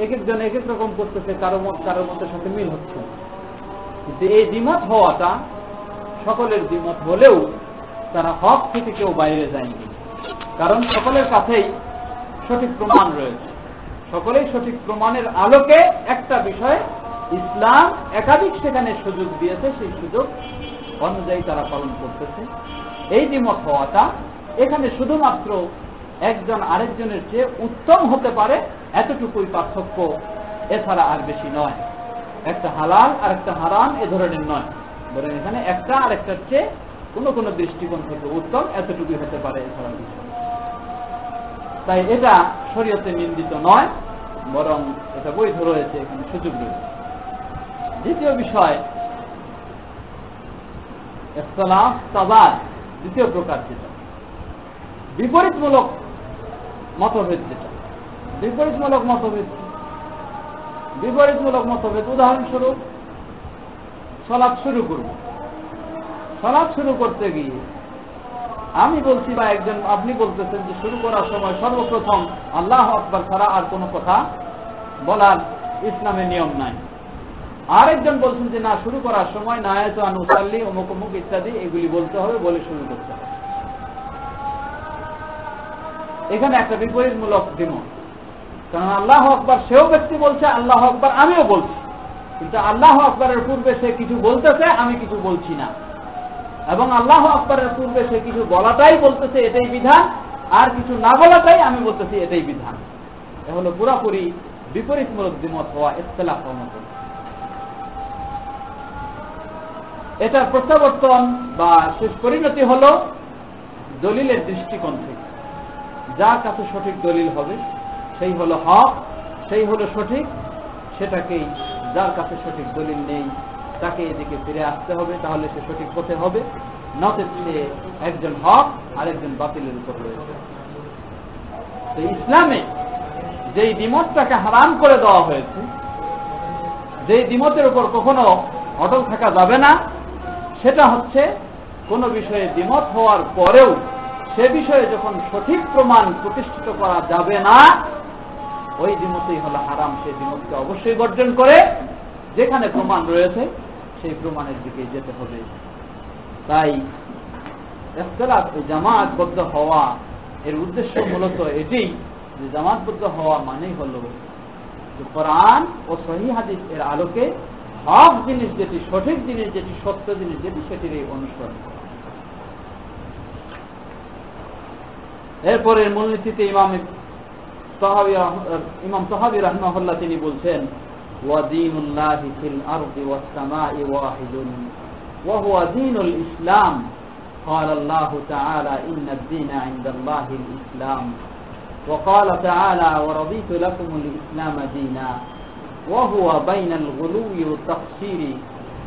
এক একজন এক এক রকম করতেছে, কারো মত কারোর মতের সাথে মিল হচ্ছে। কিন্তু এই দ্বিমত হওয়াটা সকলের দ্বিমত হলেও তারা হক থেকে কেউ বাইরে যায়নি, কারণ সকলের কাছেই সঠিক প্রমাণ রয়েছে। সকলেই সঠিক প্রমাণের আলোকে একটা বিষয় ইসলাম একাধিক সেখানে সুযোগ দিয়েছে, সেই সুযোগ অনুযায়ী তারা পালন করতেছে। এই দ্বিমত হওয়াটা এখানে শুধুমাত্র একজন আরেকজনের চেয়ে উত্তম হতে পারে এতটুকুই পার্থক্য, এছাড়া আর বেশি নয়। একটা হালাল আর একটা হারাম এ ধরনের নয়, বরং এখানে একটা আরেকটার চেয়ে কোনো কোনো দৃষ্টিকোণ থেকে উত্তম এতটুকুই হতে পারে, এছাড়া কিছু। তাই এটা শরীয়তে নিন্দিত নয়, বরং এটা বৈধ রয়েছে, এখানে সুযোগ রয়েছে। দ্বিতীয় বিষয় ইখতিলাফ তাযাদ, দ্বিতীয় প্রকার যেটা বিপরীতমূলক মতভেদ। যেটা বিপরীতমূলক মতভেদ, উদাহরণস্বরূপ সালাত শুরু করব, সালাত শুরু করতে গিয়ে আমি বলছি বা একজন আপনি বলতেছেন যে শুরু করার সময় সর্বপ্রথম আল্লাহু আকবার ছাড়া আর কোনো কথা বলার ইসলামে নিয়ম নাই। আরেকজন বলছেন যে না, শুরু করার সময় নায়াতু আন উসাল্লি অমুক অমুক ইত্যাদি এগুলি বলতে হবে, বলে শুরু করতে হবে। এখানে একটা বিপরীতমূলক দ্বিমত, কারণ আল্লাহু আকবার সেও ব্যক্তি বলছে, আল্লাহু আকবার আমিও বলছি, কিন্তু আল্লাহু আকবারের পূর্বে সে কিছু বলতেছে, আমি কিছু বলছি না, এবং আল্লাহু আকবারের পূর্বে সে কিছু বলাটাই বলতেছে এটাই বিধান, আর কিছু না বলাটাই আমি বলতেছি এটাই বিধান। এ হলো পুরাপুরি বিপরীতমূলক দ্বিমত হওয়া, ইখতিলাফ হওয়া। এটার প্রত্যাবর্তন বা শেষ পরিণতি হলো দলিলের দৃষ্টিকোণ থেকে যার কাছে সঠিক দলিল হবে সেই হলো হক, সেই হলো সঠিক, সেটাকেই, যার কাছে সঠিক দলিল নেই তাকে এদিকে ফিরে আসতে হবে, তাহলে সে সঠিক পথে হবে, নচেত সে একজন হক আর একজন বাতিলের উপর রয়েছে। তো ইসলামে যেই দ্বিমতটাকে হারাম করে দেওয়া হয়েছে, যেই দ্বিমতের উপর কখনো অটল থাকা যাবে না, সেটা হচ্ছে কোনো বিষয়ে দ্বিমত হওয়ার পরেও সে বিষয়ে যখন সঠিক প্রমাণ প্রতিষ্ঠিত করা যাবে না, ওই দ্বিমতই হলো হারাম। সেই দ্বিমতকে অবশ্যই বর্জন করে যেখানে প্রমাণ রয়েছে সেই প্রমাণের দিকে যেতে হবে। তাই ইখতিলাফ, জামাতবদ্ধ হওয়া এর উদ্দেশ্য মূলত এটি যে জামাতবদ্ধ হওয়া মানেই হলো যে কোরআন ও সহিহ হাদিস এর আলোকে হক জিনিস যেটি, সঠিক জিনিস যেটি, সত্য জিনিস যেটি, সেটির এই অনুসরণ। এরপরের মূলনীতিতে ইমাম তাহাবী রাহিমাহুল্লাহ তিনি বলছেন, ওয়া দীনুল্লাহি ফিল আরদি ওয়াস সামাই ওয়াহিদুন ওয়া হুয়া দীনুল ইসলাম। قال الله تعالى إن الدين عند الله الإسلام وقال تعالى ورضيت لكم الإسلام دينا وهو بين الغلو والتقصير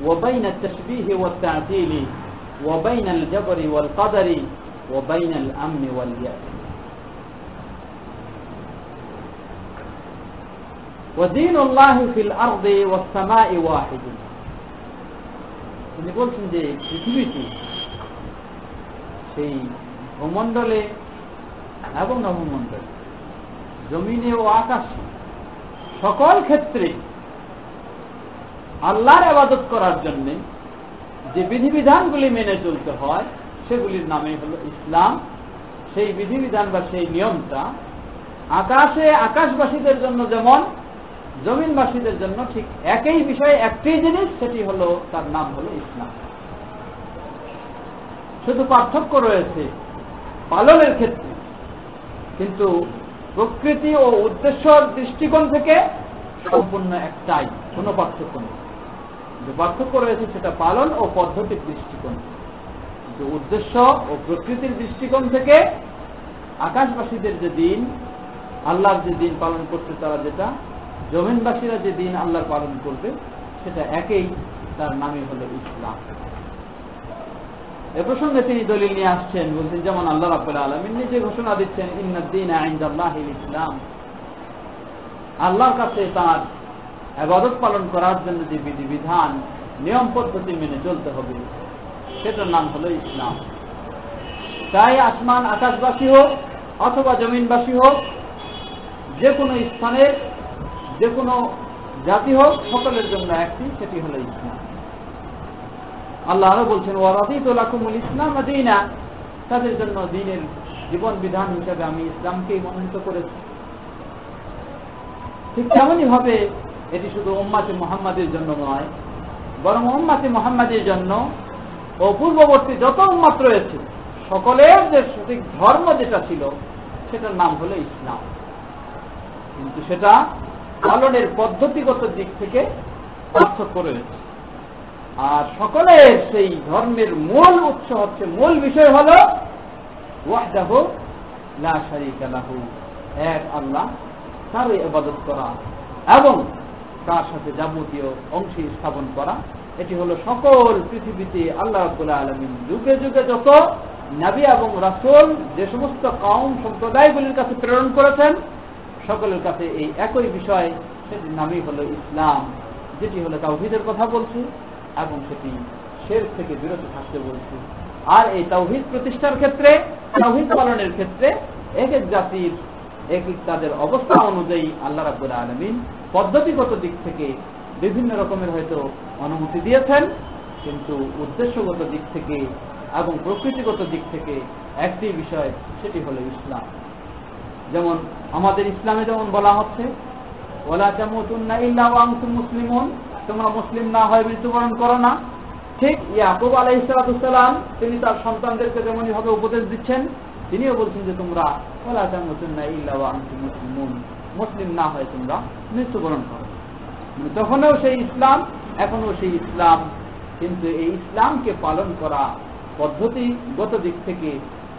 وبين التشبيه والتعطيل وبين الجبر والقدر وبين الأمن واليأس ودين الله في الأرض والسماء واحد। তিনি বলছেন যে পৃথিবীতে, সেই ভূমণ্ডলে এবং নভমণ্ডলে, জমিনে ও আকাশে, সকল ক্ষেত্রে আল্লাহর ইবাদত করার জন্য যে বিধিবিধানগুলি মেনে চলতে হয় সেগুলির নামই হলো ইসলাম। সেই বিধিবিধান বা সেই নিয়মটা আকাশে আকাশবাসীদের জন্য যেমন জমিনবাসীদের জন্য ঠিক একই বিষয়ে একটি জিনিস, সেটি হলো, তার নাম হলো ইসলাম। শুধু পার্থক্য রয়েছে পালনের ক্ষেত্রে, কিন্তু প্রকৃতি ও উদ্দেশ্যর দৃষ্টিকোণ থেকে সম্পূর্ণ একটাই, কোনো পার্থক্য নেই। যে পার্থক্য রয়েছে সেটা পালন ও পদ্ধতির দৃষ্টিকোণ, যে উদ্দেশ্য ও প্রকৃতির দৃষ্টিকোণ থেকে আকাশবাসীদের যে দিন, আল্লাহর যে দিন পালন করতে তারা যেটা, জমিনবাসীরা যে দিন আল্লাহর পালন করবে সেটা একই, তার নামই হলো ইসলাম। এ প্রসঙ্গে তিনি দলিল নিয়ে আসছেন, বলছেন যেমন আল্লাহ রাব্বুল আলামিন নিজে ঘোষণা দিচ্ছেন, ইন্নাদ-দীনা ইনদাল্লাহিল ইসলাম। আল্লাহর কাছে তার ইবাদত পালন করার জন্য যে বিধিবিধান, নিয়ম পদ্ধতি মেনে চলতে হবে সেটার নাম হলো ইসলাম। তাই আসমান আকাশবাসী হোক অথবা জমিনবাসী হোক, যে কোনো স্থানের যে কোনো জাতি হোক, সকলের জন্য একটি, সেটি হলো ইসলাম। আল্লাহ আরো বলছেন, ওয়া রাদিতু লাকুমুল ইসলাম দীনা, তাদের জন্য দ্বীনের জীবন বিধান হিসেবে আমি ইসলামকেই মনোনীত করেছি। ঠিক তেমনই ভাবে এটি শুধু উম্মতে মুহাম্মাদের জন্য নয়, বরং উম্মতে মুহাম্মাদের জন্য ও পূর্ববর্তী যত উম্মত রয়েছে সকলের যে সঠিক ধর্ম যেটা ছিল সেটার নাম হলো ইসলাম। কিন্তু সেটা পালনের পদ্ধতিগত দিক থেকে পার্থক্য রয়েছে। আর সকলের সেই ধর্মের মূল উৎস হচ্ছে, মূল বিষয় হল ওয়াহদাহু লা শারীকা লাহু, এক আল্লাহ, তারই ইবাদত করা এবং তার সাথে যাবতীয় অংশী স্থাপন করা। এটি হলো সকল পৃথিবীতে আল্লাহ রাব্বুল আলামিন যুগে যুগে যত নবী এবং রাসূল যে সমস্ত কওম সম্প্রদায়গুলির কাছে প্রেরণ করেছেন, সকলের কাছে এই একই বিষয়, সেটির নামই হলো ইসলাম, যেটি হলো তাওহীদের কথা বলছে এবং সেটি শিরক থেকে বিরত থাকতে বলছে। আর এই তাওহীদ প্রতিষ্ঠার ক্ষেত্রে, তাওহীদ পালনের ক্ষেত্রে এক এক জাতির এক এক তাদের অবস্থা অনুযায়ী আল্লাহ রাব্বুল আলামিন পদ্ধতিগত দিক থেকে বিভিন্ন রকমের হয়তো অনুমতি দিয়েছেন, কিন্তু উদ্দেশ্যগত দিক থেকে এবং প্রকৃতিগত দিক থেকে একটি বিষয়, সেটি হলো ইসলাম। যেমন আমাদের ইসলামে যেমন বলা হচ্ছে, ওয়ালা তামুতুন্না ইল্লা ওয়া আনতুম মুসলিমুন, তোমরা মুসলিম না হয় মৃত্যুবরণ করো না। ঠিক ইয়াকুব আলাইহিস সালাম তিনি তার সন্তানদেরকে যেমনই ভাবে উপদেশ দিচ্ছেন, তিনিও বলছেন যে তোমরা ওয়ালা তামুতুন্না ইল্লা ওয়া আনতুম মুসলিমুন, মুসলিম না হয় তোমরা মৃত্যুবরণ করো। তখনও সেই ইসলাম, এখনো সেই ইসলাম, কিন্তু এই ইসলামকে পালন করা পদ্ধতিগত দিক থেকে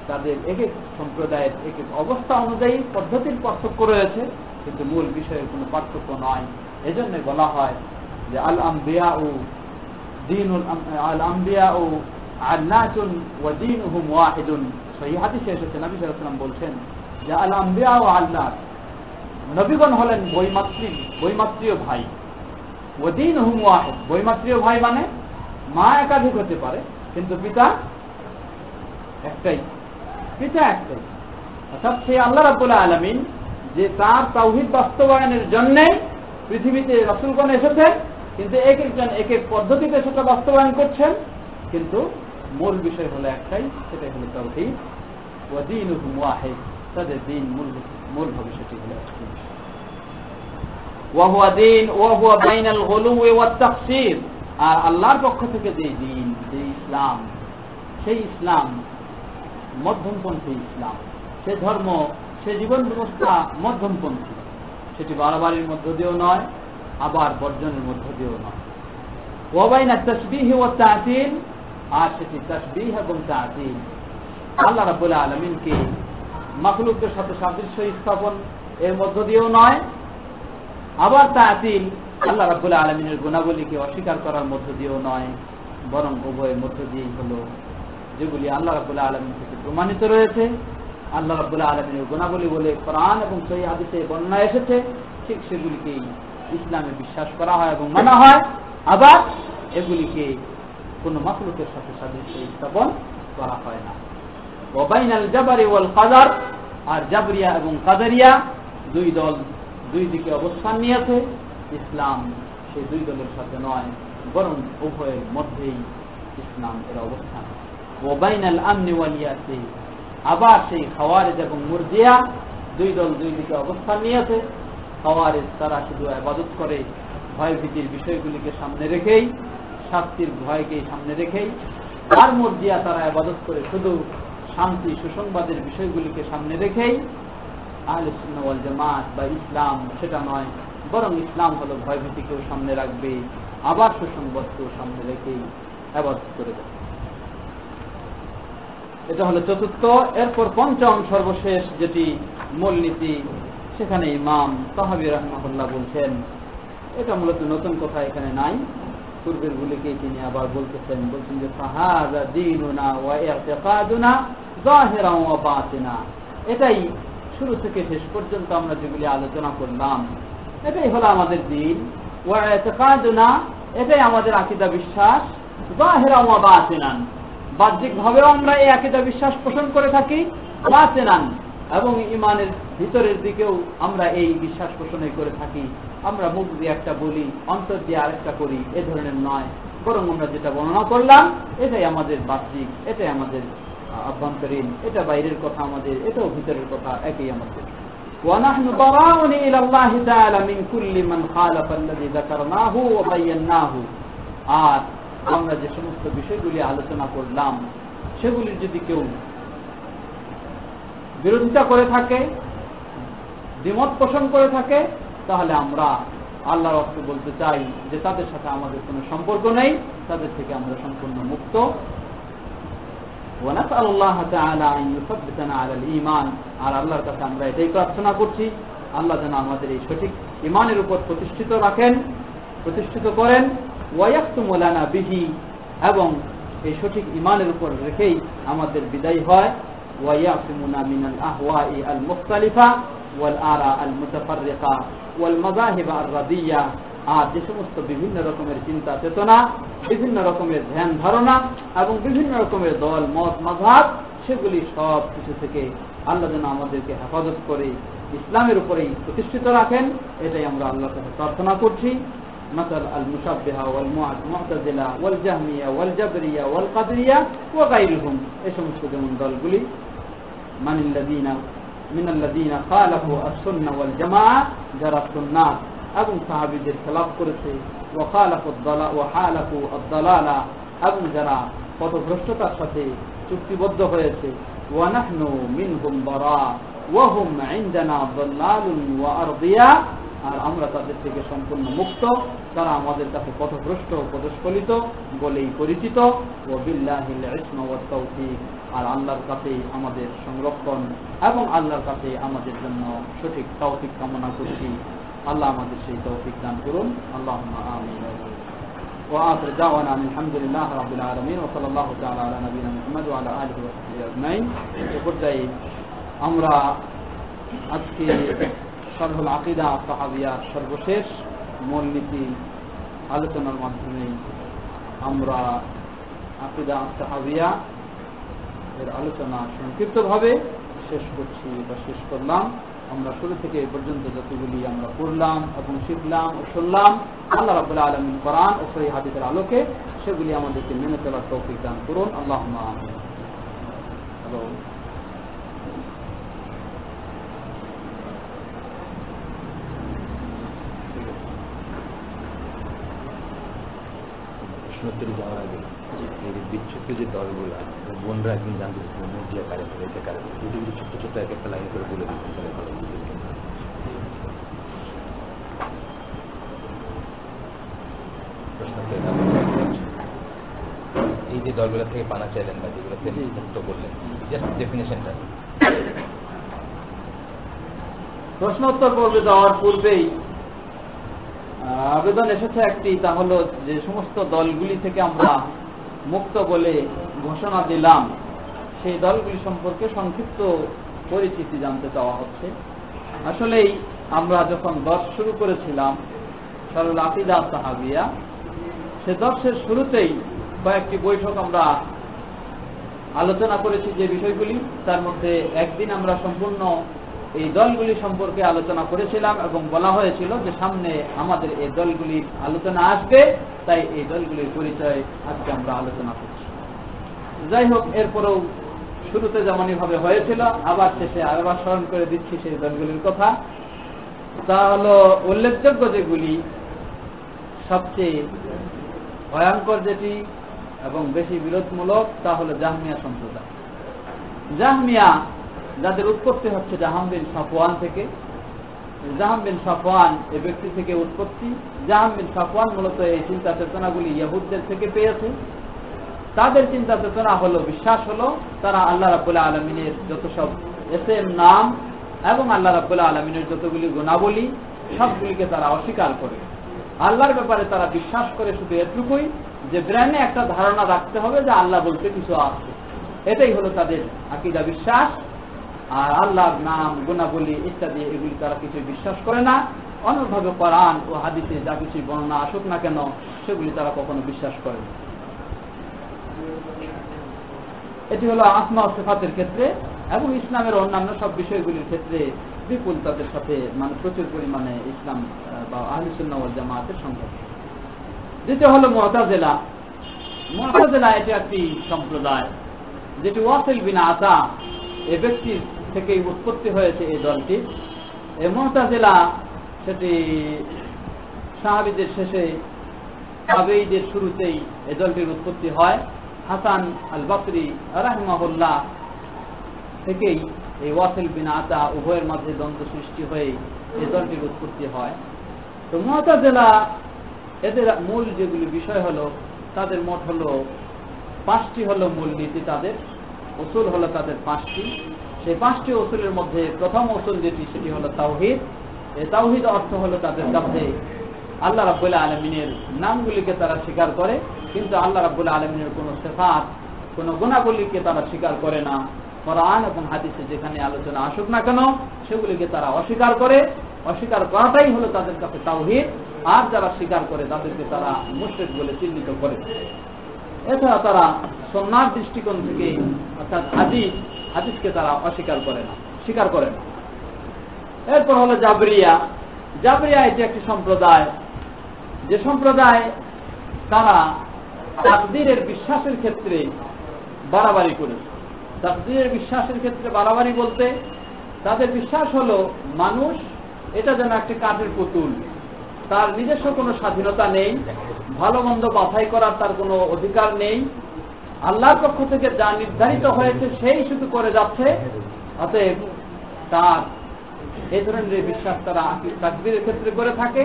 তাদের এক এক সম্প্রদায়ের এক এক অবস্থা অনুযায়ী পদ্ধতির পার্থক্য রয়েছে, কিন্তু মূল বিষয়ের কোনো পার্থক্য নয়। এজন্য বলা হয় যে আল আম্বিয়াউ আন্নাসুন ওয়া দীনুহুম ওয়াহিদুন। সহিহ হাদিসে এসেছে, নবী সাল্লাল্লাহু আলাইহি ওয়াসাল্লাম বলছেন যে আল আম্বিয়া ও আল্লাহ, নবীগণ হলেন বৈমাত্রীয় ভাই। ওয়াদিনুহুম ওয়াহিদ, বৈমাত্রীয় ভাই মানে মা একাধিক হতে পারে কিন্তু পিতা একটাই, অর্থাৎ সেই আল্লাহ রাব্বুল আলামিন যে তার তাওহীদ বাস্তবায়নের জন্য পৃথিবীতে রাসূলগণ এসেছেন, কিন্তু এক একজন এক এক পদ্ধতিতে সেটা বাস্তবায়ন করছেন, কিন্তু মূল বিষয় হলো একটাই, সেটাই হলো তাওহীদ। ওয়াদিনুহুম ওয়াহিদ, তাদের দিন মূল হবে সেটি হলো একটাই। ওয়াহুয়া দিন ওয়াহুয়া বাইনাল গুলুওয়ি ওয়াত তাকসীর, আর আল্লাহর পক্ষ থেকে যে দিন, যে ইসলাম, সেই ইসলাম মধ্যমপন্থী ইসলাম, সে ধর্ম, সে জীবন ব্যবস্থা মধ্যমপন্থী, সেটি বাড়াবাড়ির মধ্য দিয়েও নয়, আবার বর্জনের মধ্য দিয়েও নয়। ওয়া বাইনা তাসবিহ ওয়া তা'তিল, আর সেটি তাসবিহ এবং তা'তিল, আল্লাহ রাব্বুল আলামিনকে মাখলুকদের সাথে সাদৃশ্য স্থাপন এর মধ্য দিয়েও নয়, আবার তা'তিল আল্লাহ রাব্বুল আলামিনের গুণাবলীকে অস্বীকার করার মধ্য দিয়েও নয়, বরং উভয়ের মধ্য দিয়েই হলো যেগুলি আল্লাহ রাব্বুল আলামিন থেকে প্রমাণিত রয়েছে, আল্লাহ রাব্বুল আলামিনের গুণাবলী বলে কোরআন এবং সহিহ হাদিসে বর্ণনা এসেছে, ঠিক সেগুলিকেই ইসলামে বিশ্বাস করা হয় এবং মানা হয়। আবার এগুলিকে কোনো মাখলুকের সাথে সাদৃশ্য স্থাপন করা হয় না। ওয়া বাইনাল জাবরি ওয়াল কাদার, আর জাবরিয়া এবং কাদারিয়া দুই দল দুই দিকে অবস্থান নিয়েছে। ইসলাম সেই দুই দলের সাথে নয়, বরং উভয়ের মধ্যেই ইসলাম এর অবস্থান। ওয়া বাইনাল আমনি ওয়াল ইয়াসি, আবার সেই খাওয়ারিজ এবং মুরজিয়া দুই দল দুই দিকে অবস্থান নিয়েছে। খাওয়ারিজ তারা শুধু ইবাদত করে ভয় ভীতির বিষয়গুলিকে সামনে রেখেই, শাস্তির ভয়কে সামনে রেখেই, আর মুরজিয়া তারা ইবাদত করে শুধু শান্তি সুসংবাদের বিষয়গুলিকে সামনে রেখেই। আহলে সুন্নাহ ওয়াল জামাত বা ইসলাম সেটা নয়, বরং ইসলাম হলো ভয় ভীতিকেও সামনে রাখবে, আবার সুসংবাদকেও সামনে রেখেই ইবাদত করে যাবে। এটা হলো চতুর্থ। এরপর পঞ্চম সর্বশেষ যেটি মূলনীতি, সেখানে ইমাম তাহাবী রাহমাহুল্লাহ বলছেন, এটা মূলত নতুন কথা এখানে নাই, পূর্বের গুলিকে তিনি আবার বলছেন যে ফাহাযা দীনুনা ওয়া ইতিকাদুনা যাহিরান ওয়া বাতিনা, এটাই শুরু থেকে শেষ পর্যন্ত আমরা যেগুলি আলোচনা করলাম, এটাই হলো আমাদের দ্বীন। ওয়া ইতিকাদুনা, এটাই আমাদের আকীদা বিশ্বাস। যাহিরান ওয়া বাতিনান, বাহ্যিকভাবেও আমরা এই আকীদা বিশ্বাস পোষণ করে থাকি, বাতিনান, এবং ঈমানের ভিতরের দিকেও আমরা এই বিশ্বাস পোষণই করে থাকি। আমরা মুখ দিয়ে একটা বলি, অন্তর দিয়ে আরেকটা করি, এ ধরনের নয়, বরং আমরা যেটা বর্ণনা করলাম এটাই আমাদের বাহ্যিক, এটাই আমাদের আভ্যন্তরীণ, এটা বাইরের কথা আমাদের, এটাও ভিতরের কথা, একই আমাদের। وَنَحْنُ بَرَاءٌ إِلَى اللَّهِ تَعَالَى مِنْ كُلِّ مَنْ خَالَفَ الَّذِي ذَكَرْنَاهُ وَبَيَّنَّاهُ, আর আমরা যে সমস্ত বিষয়গুলি আলোচনা করলাম সেগুলির যদি কেউ বিরোধিতা করে থাকে, দ্বিমত পোষণ করে থাকে, তাহলে আমরা আল্লাহর রাসূল বলতে চাই যে তাদের সাথে আমাদের কোনো সম্পর্ক নেই, তাদের থেকে আমরা সম্পূর্ণ মুক্ত। ওয়ানাসআলুল্লাহ তাআলা আন ইউসাব্বিতানা আলাল ঈমান, আর আল্লাহর কাছে আমরা এটাই প্রার্থনা করছি, আল্লাহ যেন আমাদের এই সঠিক ঈমানের উপর প্রতিষ্ঠিত করেন। ওয়া ইয়াখতুমু লানা বিহি, এবং এই সঠিক ঈমানের উপর রেখেই আমাদের বিদায় হয়। ওয়া ইয়াসিমুনা মিনাল আহওয়াই আল মুখতালিফা ওয়াল আরা আল মুতাফাররিকা ওয়াল মাযাহিব আর রাদিয়া, আর যে সমস্ত বিভিন্ন রকমের চিন্তা চেতনা, বিভিন্ন রকমের ধ্যান ধারণা এবং বিভিন্ন রকমের দল মত মাযহাব, সেগুলি সব কিছু থেকে আল্লাহ যেন আমাদেরকে হেফাজত করে ইসলামের উপরেই প্রতিষ্ঠিত রাখেন, এটাই আমরা আল্লাহর কাছে প্রার্থনা করছি। مثل المشبهة والمعتزلة والجهمية والجبرية والقدرية وغيرهم، এই সমস্ত যেমন দলগুলি من الذين خالفوا السنة والجماعة، যারা সুন্নাহ এবং সাহাবীদের খেলাফ করেছে, وحالفوا الضلال, এবং যারা পথভ্রষ্টতার সাথে চুক্তিবদ্ধ হয়েছে। ونحن منهم براء وهم عندنا ضلال وأرضياء, আর আমরা তাদের থেকে সম্পূর্ণ মুক্ত, তারা আমাদের কাছে পথভ্রষ্ট পদস্খলিত বলেই পরিচিত। ওয়াবিল্লাহিল ইসমা ওয়াত তাওফীক, আর আল্লাহর কাছে আমাদের সংরক্ষণ এবং আল্লাহর কাছে আমাদের জন্য সঠিক তৌফিক কামনা করছি। আল্লাহ আমাদের সেই তৌফিক দান করুন। আল্লাহুম্মা আমিন। ওয়া আখির দাওয়ানা আলহামদুলিল্লাহি রাব্বিল আলামিন ওয়া সাল্লাল্লাহু তাআলা আলা নবিয়িনা মুহাম্মদ ওয়া আলা আলিহি ওয়া সাহবিহি আজমাইন। এই পর্যায়ে আমরা আজকে শারহুল আকীদা আত-তাহাবিয়ার সর্বশেষ মূলনীতি আলোচনার মাধ্যমে আমরা আকীদা আত-তাহাবিয়া এর আলোচনা সংক্ষিপ্তভাবে শেষ করছি বা শেষ করলাম। আমরা শুরু থেকে এ পর্যন্ত যতগুলি আমরা পড়লাম এবং শিখলাম ও শুনলাম, আল্লাহ রাব্বুল আলামিন কোরআন ও সহিহ হাদিসের আলোকে সেগুলি আমাদেরকে মেনে চলার তৌফিক দান করুন। আল্লাহুম্মা আমিন। হ্যালো, প্রশ্নোত্তরে যাওয়ার আগে এই বিচ্ছিন্ন যে দলগুলা বোনরা একদিন জানতে চাচ্ছিল মুরজিয়া কারে করে, এটা কারে করে, যদি ছোট্ট ছোট্ট এক একটা লাইন করে বলে দিচ্ছেন তাহলে ভালো। এই যে দলগুলো থেকে পানা চাইলেন বা যেগুলো থেকে মুক্ত করলেন, জাস্ট ডেফিনেশনটা। প্রশ্নোত্তর পর্বে যাওয়ার পূর্বেই আবেদন এসেছে একটি, তা হলো যে সমস্ত দলগুলি থেকে আমরা মুক্ত বলে ঘোষণা দিলাম সেই দলগুলি সম্পর্কে সংক্ষিপ্ত পরিচিতি জানতে চাওয়া হচ্ছে। আসলেই আমরা যখন দর্শ শুরু করেছিলাম শারহুল আকীদা আত-তাহাবিয়া, সে দর্শের শুরুতেই কয়েকটি বৈঠক আমরা আলোচনা করেছি যে বিষয়গুলি, তার মধ্যে একদিন আমরা সম্পূর্ণ এই দলগুলি সম্পর্কে আলোচনা করেছিলাম এবং বলা হয়েছিল যে সামনে আমাদের এই দলগুলির আলোচনা আসবে, তাই এই দলগুলির পরিচয় আজকে আমরা আলোচনা করছি। যাই হোক, এরপরেও শুরুতে যেমনই ভাবে হয়েছিল আবার শেষে আরেকবার স্মরণ করে দিচ্ছি সেই দলগুলির কথা। তা হলো উল্লেখযোগ্য যেগুলি, সবচেয়ে ভয়ঙ্কর যেটি এবং বেশি বিরোধমূলক তা হলো জাহমিয়া সম্প্রদায়। জাহমিয়া, যাদের উৎপত্তি হচ্ছে জাহাম বিন সাফওয়ান থেকে। জাহাম বিন সাফওয়ান এই ব্যক্তি থেকে উৎপত্তি। জাহাম বিন সাফওয়ান মূলত এই চিন্তা চেতনাগুলি ইহুদদের থেকে পেয়েছে। তাদের চিন্তা চেতনা হলো, বিশ্বাস হলো, তারা আল্লাহ রাব্বুল আলামিনের যত সব এসএম নাম এবং আল্লাহ রাব্বুল আলামিনের যতগুলি গুণাবলী সবগুলিকে তারা অস্বীকার করে। আল্লাহর ব্যাপারে তারা বিশ্বাস করে শুধু এটুকুই যে ব্রেনে একটা ধারণা রাখতে হবে যে আল্লাহ বলতে কিছু আছে। এটাই হলো তাদের আকীদা, বিশ্বাস। আর আল্লাহর নাম গুণাবলী ইত্যাদি এগুলি তারা কিছু বিশ্বাস করে না। অন্যভাবে কোরআন ও হাদিসে যা কিছু বর্ণনা আসুক না কেন সেগুলি তারা কখনো বিশ্বাস করে না। এটি হলো আসমা ও সিফাতের ক্ষেত্রে, এবং ইসলামের অন্যান্য সব বিষয়গুলির ক্ষেত্রে বিপুল তাদের সাথে প্রচুর পরিমাণে ইসলাম বা আহলে সুন্নাহ ওয়াল জামাতের সংঘর্ষ। দ্বিতীয় হলো মুতাজিলা। মুতাজিলা এটি একটি সম্প্রদায় যেটি ওয়াসিল বিন আতা এই ব্যক্তির থেকেই উৎপত্তি হয়েছে এই দলটি। এই মুতাজিলা সেটি সাহাবীদের শেষে, তাবেঈদের শুরুতেই এই দলটির উৎপত্তি হয়। হাসান আল বসরি রাহিমাহুল্লাহ থেকেই এই ওয়াসিল বিন আতা উভয়ের মাঝে দ্বন্দ্ব সৃষ্টি হয়ে এই দলটির উৎপত্তি হয়। তো মুতাজিলা এদের মূল যেগুলি বিষয় হলো, তাদের মোট হলো 5টি হলো মূল নীতি। তাদের উসুল হলো তাদের 5টি। সেই 5টি উসুলের মধ্যে প্রথম উসুল যেটি, সেটি হলো তাওহীদ। এই তাওহীদ অর্থ হলো তাদের কাছে আল্লাহ রাব্বুল আলামিনের নামগুলিকে তারা স্বীকার করে, কিন্তু আল্লাহ রাব্বুল আলামিনের কোনো সিফাত, কোনো গুণাবলীকে তারা স্বীকার করে না। কোরআন এবং হাদিসে যেখানে আলোচনা আসুক না কেন সেগুলিকে তারা অস্বীকার করে। অস্বীকার করাটাই হলো তাদের কাছে তাওহীদ। আর যারা স্বীকার করে তাদেরকে তারা মুশরিক বলে চিহ্নিত করে। এছাড়া তারা সুন্নাহর দৃষ্টিকোণ থেকে, অর্থাৎ হাদিসকে তারা অস্বীকার করে না, স্বীকার করে না। এরপর হলো জাবরিয়া। জাবরিয়া এটি একটি সম্প্রদায়, যে সম্প্রদায় তারা তাকদীরের বিশ্বাসের ক্ষেত্রে বাড়াবাড়ি করেছে। তাকদীরের বিশ্বাসের ক্ষেত্রে বাড়াবাড়ি বলতে তাদের বিশ্বাস হলো মানুষ এটা যেন একটা কাঠের পুতুল, তার নিজস্ব কোনো স্বাধীনতা নেই, ভালো মন্দ বাছাই করার তার কোনো অধিকার নেই। আল্লাহর পক্ষ থেকে যা নির্ধারিত হয়েছে সেই শুধু করে যাচ্ছে। অতএব তার এই ধরনের বিশ্বাস তারা তাকদীরের ক্ষেত্রে করে থাকে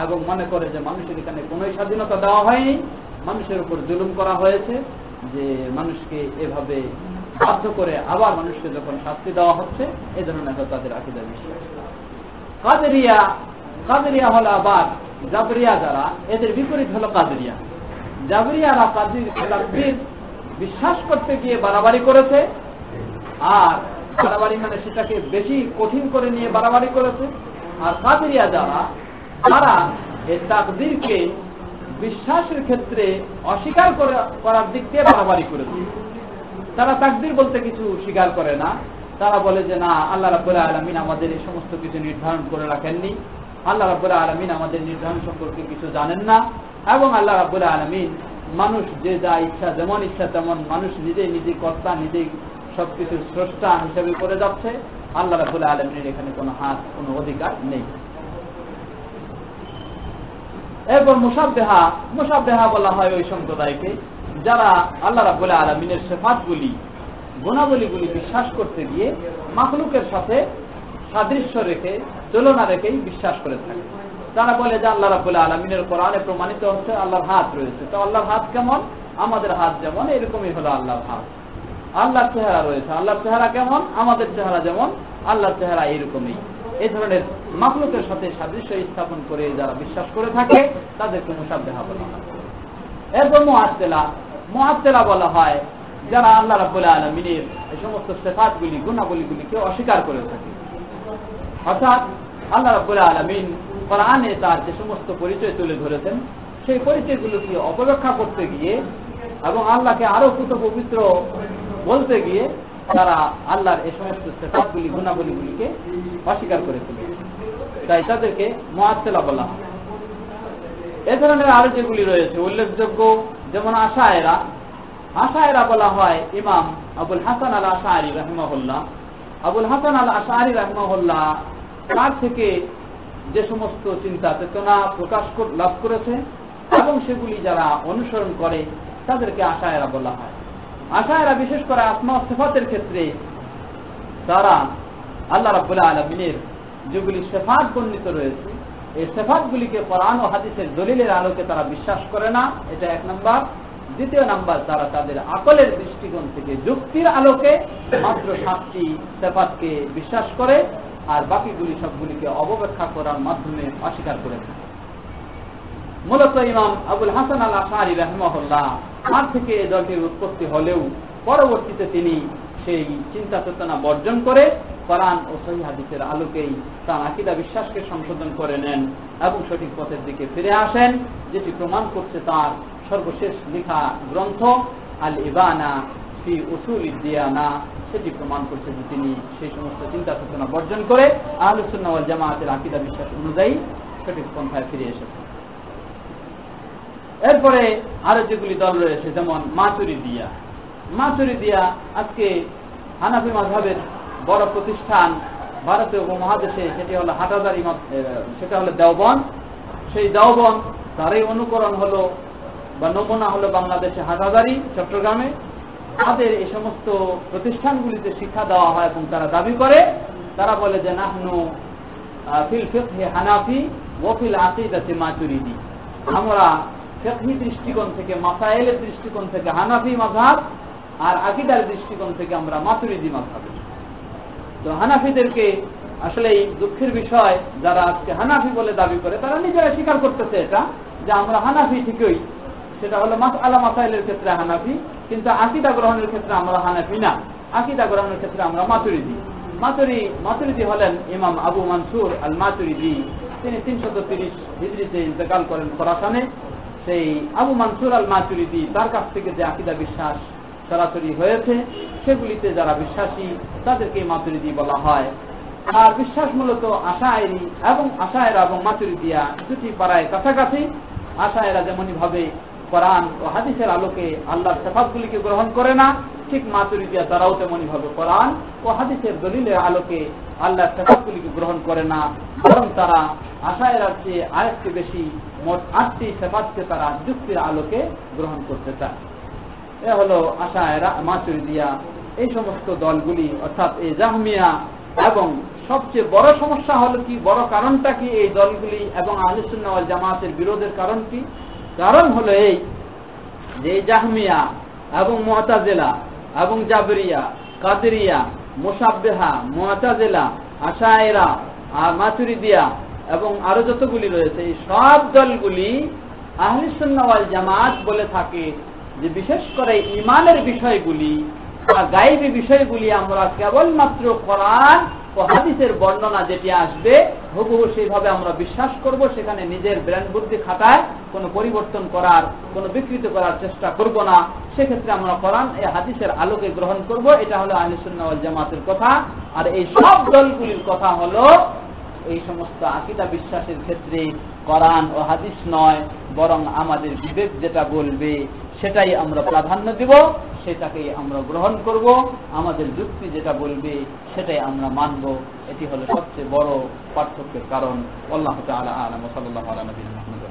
এবং মনে করে যে মানুষের এখানে কোনো স্বাধীনতা দেওয়া হয়নি, মানুষের উপর জুলুম করা হয়েছে, যে মানুষকে এভাবে বাধ্য করে আবার মানুষকে যখন শাস্তি দেওয়া হচ্ছে, এই ধরনের তাদের আকীদা বিশ্বাস। কাদেরিয়া হলো আবার জাবরিয়া, যারা এদের বিপরীত হলো কাদেরিয়া। জাবরিয়ারা তাকদীর বিশ্বাস করতে গিয়ে বাড়াবাড়ি করেছে, আর বাড়াবাড়ি মানে সেটাকে বেশি কঠিন করে নিয়ে বাড়াবাড়ি করেছে। আর কাদেরিয়া যারা, তারা এই তাকদীরকে বিশ্বাসের ক্ষেত্রে অস্বীকার করার দিক দিয়ে বাড়াবাড়ি করেছে। তারা তাকদীর বলতে কিছু স্বীকার করে না, তারা বলে যে না, আল্লাহ রাব্বুল আলামিন আমাদের এই সমস্ত কিছু নির্ধারণ করে রাখেননি, আল্লাহ রাব্বুল আলামিন আমাদের নির্ধারণ সম্পর্কে কিছু জানেন না, এবং আল্লাহ রাব্বুল আলামিন মানুষ যে যা ইচ্ছা, যেমন ইচ্ছা তেমন, মানুষ নিজেই কর্তা, নিজেই সবকিছু স্রষ্টা হিসেবে করে যাচ্ছে, আল্লাহ রাব্বুল আলামিনের এখানে কোনো হাত, কোনো অধিকার নেই। এরপর মুশাব্বিহা বলা হয় ওই সম্প্রদায়কে যারা আল্লাহ রাব্বুল আলামিনের সিফাতগুলি, গুণাবলীগুলি বিশ্বাস করতে গিয়ে মাখলুকের সাথে সাদৃশ্য রেখে, তুলনা রেখেই বিশ্বাস করে থাকে। তারা বলে যে আল্লাহ রাব্বুল আলামিনের কোরআনে প্রমাণিত হচ্ছে আল্লাহর হাত রয়েছে, তো আল্লাহর হাত কেমন? আমাদের হাত যেমন, এরকমই হলো আল্লাহর হাত। আল্লাহর চেহারা রয়েছে, আল্লাহর চেহারা কেমন? আমাদের চেহারা যেমন, আল্লাহর চেহারা এরকমই। এই ধরনের মাখলুকের সাথে সাদৃশ্য স্থাপন করে যারা বিশ্বাস করে থাকে তাদেরকে মুশাব্বিহা বলা হয়। এরপর মুআত্তিলা বলা হয় যারা আল্লাহ রাব্বুল আলামিনের এই সমস্ত সিফাতগুলি, গুণাবলীগুলিকে অস্বীকার করে থাকে। অর্থাৎ আল্লাহ রাব্বুল আলামিন কোরআনে তার যে সমস্ত পরিচয় তুলে ধরেছেন, সেই পরিচয়গুলোকে অপব্যাখ্যা করতে গিয়ে এবং আল্লাহকে আরো পবিত্র বলতে গিয়ে তারা আল্লাহর এই সমস্ত সিফাতগুলি, গুণাবলীগুলিকে অস্বীকার করে ফেলে, তাই তাদেরকে মুআত্তিলা বলা হয়। এ ধরনের আরো যেগুলি রয়েছে উল্লেখযোগ্য, যেমন আশায়েরা বলা হয় ইমাম আবুল হাসান আল আশআরী রাহিমাহুল্লাহ। আবুল হাসান আল আশআরী রাহিমাহুল্লাহ তার থেকে যে সমস্ত চিন্তা চেতনা লাভ করেছে এবং সেগুলি যারা অনুসরণ করে তাদেরকে আশায়েরা বলা হয়। আশায়েরা বিশেষ করে আসমা ও সিফাতের ক্ষেত্রে তারা আল্লাহ রাব্বুল আলামিনের যেগুলি সিফাত বর্ণিত রয়েছে, এই সিফাতগুলিকে কোরআন ও হাদিসের দলিলের আলোকে তারা বিশ্বাস করে না, এটা এক নাম্বার। দ্বিতীয় নাম্বার, তারা তাদের আকলের দৃষ্টিকোণ থেকে, যুক্তির আলোকে মাত্র 7টি সিফাতকে বিশ্বাস করে, আর বাকিগুলি সবগুলিকে অবব্যাখ্যা করার মাধ্যমে অস্বীকার করে থাকে। মূলত ইমাম আবুল হাসান আল আশআরী রাহিমাহুল্লাহ তার থেকে এই দলটির উৎপত্তি হলেও পরবর্তীতে তিনি সেই চিন্তা চেতনা বর্জন করে কোরআন ও সহিহ হাদিসের আলোকেই তার আকীদা বিশ্বাসকে সংশোধন করে নেন এবং সঠিক পথের দিকে ফিরে আসেন, যেটি প্রমাণ করছে তার সর্বশেষ লেখা গ্রন্থ আল ইবানা ফি উসুলিদ দিয়ানা, সেটি প্রমাণ করছে যে তিনি সেই সমস্ত চিন্তা চেতনা বর্জন করে আহলুস সুন্নাহ ওয়াল জামাআতের আকীদা বিশ্বাস অনুযায়ী সঠিক পন্থায় ফিরে এসেছেন। এরপরে আরো যেগুলি দল রয়েছে, যেমন মাতুরিদিয়া আজকে হানাফি মাযহাবের বড় প্রতিষ্ঠান ভারতীয় উপমহাদেশে, সেটি হলো হাটহাজারী, সেটা হলো দেওবন্দ। সেই দেওবন্দ তারই অনুকরণ হলো বা নমুনা হলো বাংলাদেশে হাটহাজারী, চট্টগ্রামে। তাদের এই সমস্ত প্রতিষ্ঠানগুলিতে শিক্ষা দেওয়া হয় এবং তারা দাবি করে, তারা বলে যে নাহনু ফিল ফিকহি হানাফি ওয়া ফিল আকীদাতি মাতুরিদি, আমরা ফিকহি দৃষ্টিকোণ থেকে, মাসাইলের দৃষ্টিকোণ থেকে হানাফি মাযহাব, আর আকীদার দৃষ্টিকোণ থেকে আমরা মাতুরিদি মাযহাব। তো হানাফিদেরকে আসলে দুঃখের বিষয়, যারা আজকে হানাফি বলে দাবি করে তারা নিজেরা স্বীকার করতেছে এটা যে আমরা হানাফি ঠিকই, সেটা হলো মাসআলা মাসাইলের ক্ষেত্রে হানাফি, কিন্তু আকীদা গ্রহণের ক্ষেত্রে আমরা হানাফি না, আকীদা গ্রহণের ক্ষেত্রে আমরা মাতুরিদি। মাতুরিদি হলেন ইমাম আবু মানসুর আল মাতুরিদি। তিনি 330 হিজরিতে ইন্তেকাল করেন খোরাসানে। সেই আবু মানসুর আল মাতুরিদি, তার কাছ থেকে যে আকীদা বিশ্বাস সরাসরি হয়েছে, সেগুলিতে যারা বিশ্বাসী তাদেরকে মাতুরিদি বলা হয়। আর বিশ্বাস মূলত আশায়েরা এবং মাতুরিদিয়া দুটি পাড়ায় কাছাকাছি। আশায়েরা যেমনি ভাবে কোরআন ও হাদিসের আলোকে আল্লাহর সিফাতগুলিকে গ্রহণ করে না, ঠিক মাতুরিদিয়া তারাও তেমনি ভাবে কোরআন ও হাদিসের দলিলের আলোকে আল্লাহর সিফাতগুলিকে গ্রহণ করে না, বরং তারা আশায়েরার চেয়ে আরেকটু বেশি, মোট 8টি সিফাতকে তারা যুক্তির আলোকে গ্রহণ করতে চায়। এ হলো আশায়েরা, মাতুরিদিয়া। এই সমস্ত দলগুলি, অর্থাৎ এই জাহমিয়া, এবং সবচেয়ে বড় সমস্যা হলো কি, বড় কারণটা কি এই দলগুলি এবং আহলুস সুন্নাহ ওয়াল জামাতের বিরোধের কারণ কি? কারণ হলো এই যে জাহমিয়া এবং মুআতাজিলা এবং জাবরিয়া, কাদেরিয়া, মুশাব্বিহা, মুআতাজিলা, আশায়েরা আর মাতুরিদিয়া এবং আরো যতগুলি রয়েছে, এই সব দলগুলি আহলুস সুন্নাহ ওয়াল জামাত বলে থাকে যে বিশেষ করে ঈমানের বিষয়গুলি গায়েবী বিষয়গুলি আমরা কেবলমাত্র কোরআন ও হাদিসের বর্ণনা যেটি আসবে হুবহু সেইভাবে আমরা বিশ্বাস করব, সেখানে নিজের ব্রেন বুদ্ধি খাটায় কোনো পরিবর্তন করার, কোনো বিকৃত করার চেষ্টা করব না। সেক্ষেত্রে আমরা কোরআন এই হাদিসের আলোকে গ্রহণ করব। এটা হলো আহলে সুন্নাহ ওয়াল জামাতের কথা। আর এই সব দলগুলির কথা হলো এই সমস্ত আকীদা বিশ্বাসের ক্ষেত্রে কোরআন ও হাদিস নয়, বরং আমাদের বিবেক যেটা বলবে সেটাই আমরা প্রাধান্য দিব, সেটাকেই আমরা গ্রহণ করব। আমাদের যুক্তি যেটা বলবে সেটাই আমরা মানব। এটি হলো সবচেয়ে বড় পার্থক্যের কারণ। আল্লাহু তাআলা আ'লাম। সাল্লাল্লাহু আলা নবিয়িনা মুহাম্মদ।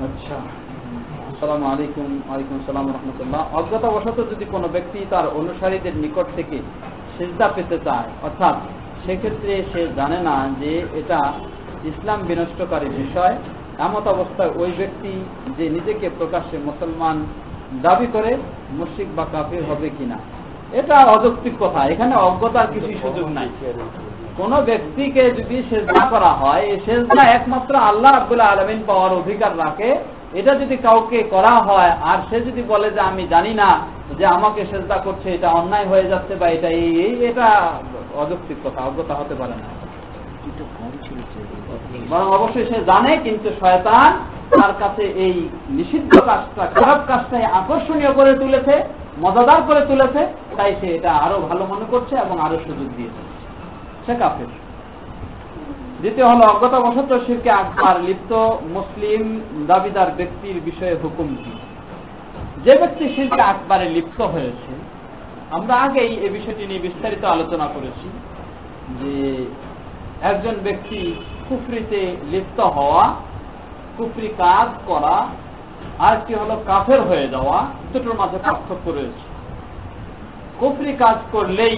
আচ্ছা, আসসালামু আলাইকুম। ওয়ালাইকুম আসসালাম ওয়া রাহমাতুল্লাহ। অজ্ঞতাবশত যদি কোনো ব্যক্তি তার অনুসারীদের নিকট থেকে সিজদা পেতে চায়, অর্থাৎ সেক্ষেত্রে সে জানে না যে এটা ইসলাম বিনষ্টকারী বিষয়, এমত অবস্থায় ওই ব্যক্তি যে নিজেকে প্রকাশ্যে মুসলমান দাবি করে মুশরিক বা কাফির হবে কিনা, এটা অযৌক্তিক কথা। এখানে অজ্ঞতার কিছু সুযোগ নাই। কোন ব্যক্তিকে যদি সিজদা করা হয়, এই সিজদা একমাত্র আল্লাহ রাব্বুল আলামিন পাওয়ার অধিকার রাখে। এটা যদি কাউকে করা হয় আর সে যদি বলে যে আমি জানি না যে আমাকে সিজদা করছে, এটা অন্যায় হয়ে যাচ্ছে বা এটা এটা অযৌক্তিক কথা, অজ্ঞতা হতে পারে না। বরং অবশ্যই সে জানে, কিন্তু শয়তান তার কাছে এই নিষিদ্ধ কাজটা, খারাপ কাজটাই আকর্ষণীয় করে তুলেছে, মজাদার করে তুলেছে, তাই সে এটা আরো ভালো মনে করছে এবং আরো সুযোগ দিয়েছে, সে কাফের। দ্বিতীয় হলো অজ্ঞতাবশত শিরকে আকবার লিপ্ত মুসলিম দাবিদার ব্যক্তির বিষয়ে হুকুম কি? যে ব্যক্তি শিরকে আকবারে লিপ্ত হয়েছে, আমরা আগেই এই বিষয়টি নিয়ে বিস্তারিত আলোচনা করেছি যে একজন ব্যক্তি কুফরিতে লিপ্ত হওয়া, কুফরি কাজ করা, আর কি হলো কাফের হয়ে যাওয়া, দুটোর মাঝে পার্থক্য রয়েছে। কুফরি কাজ করলেই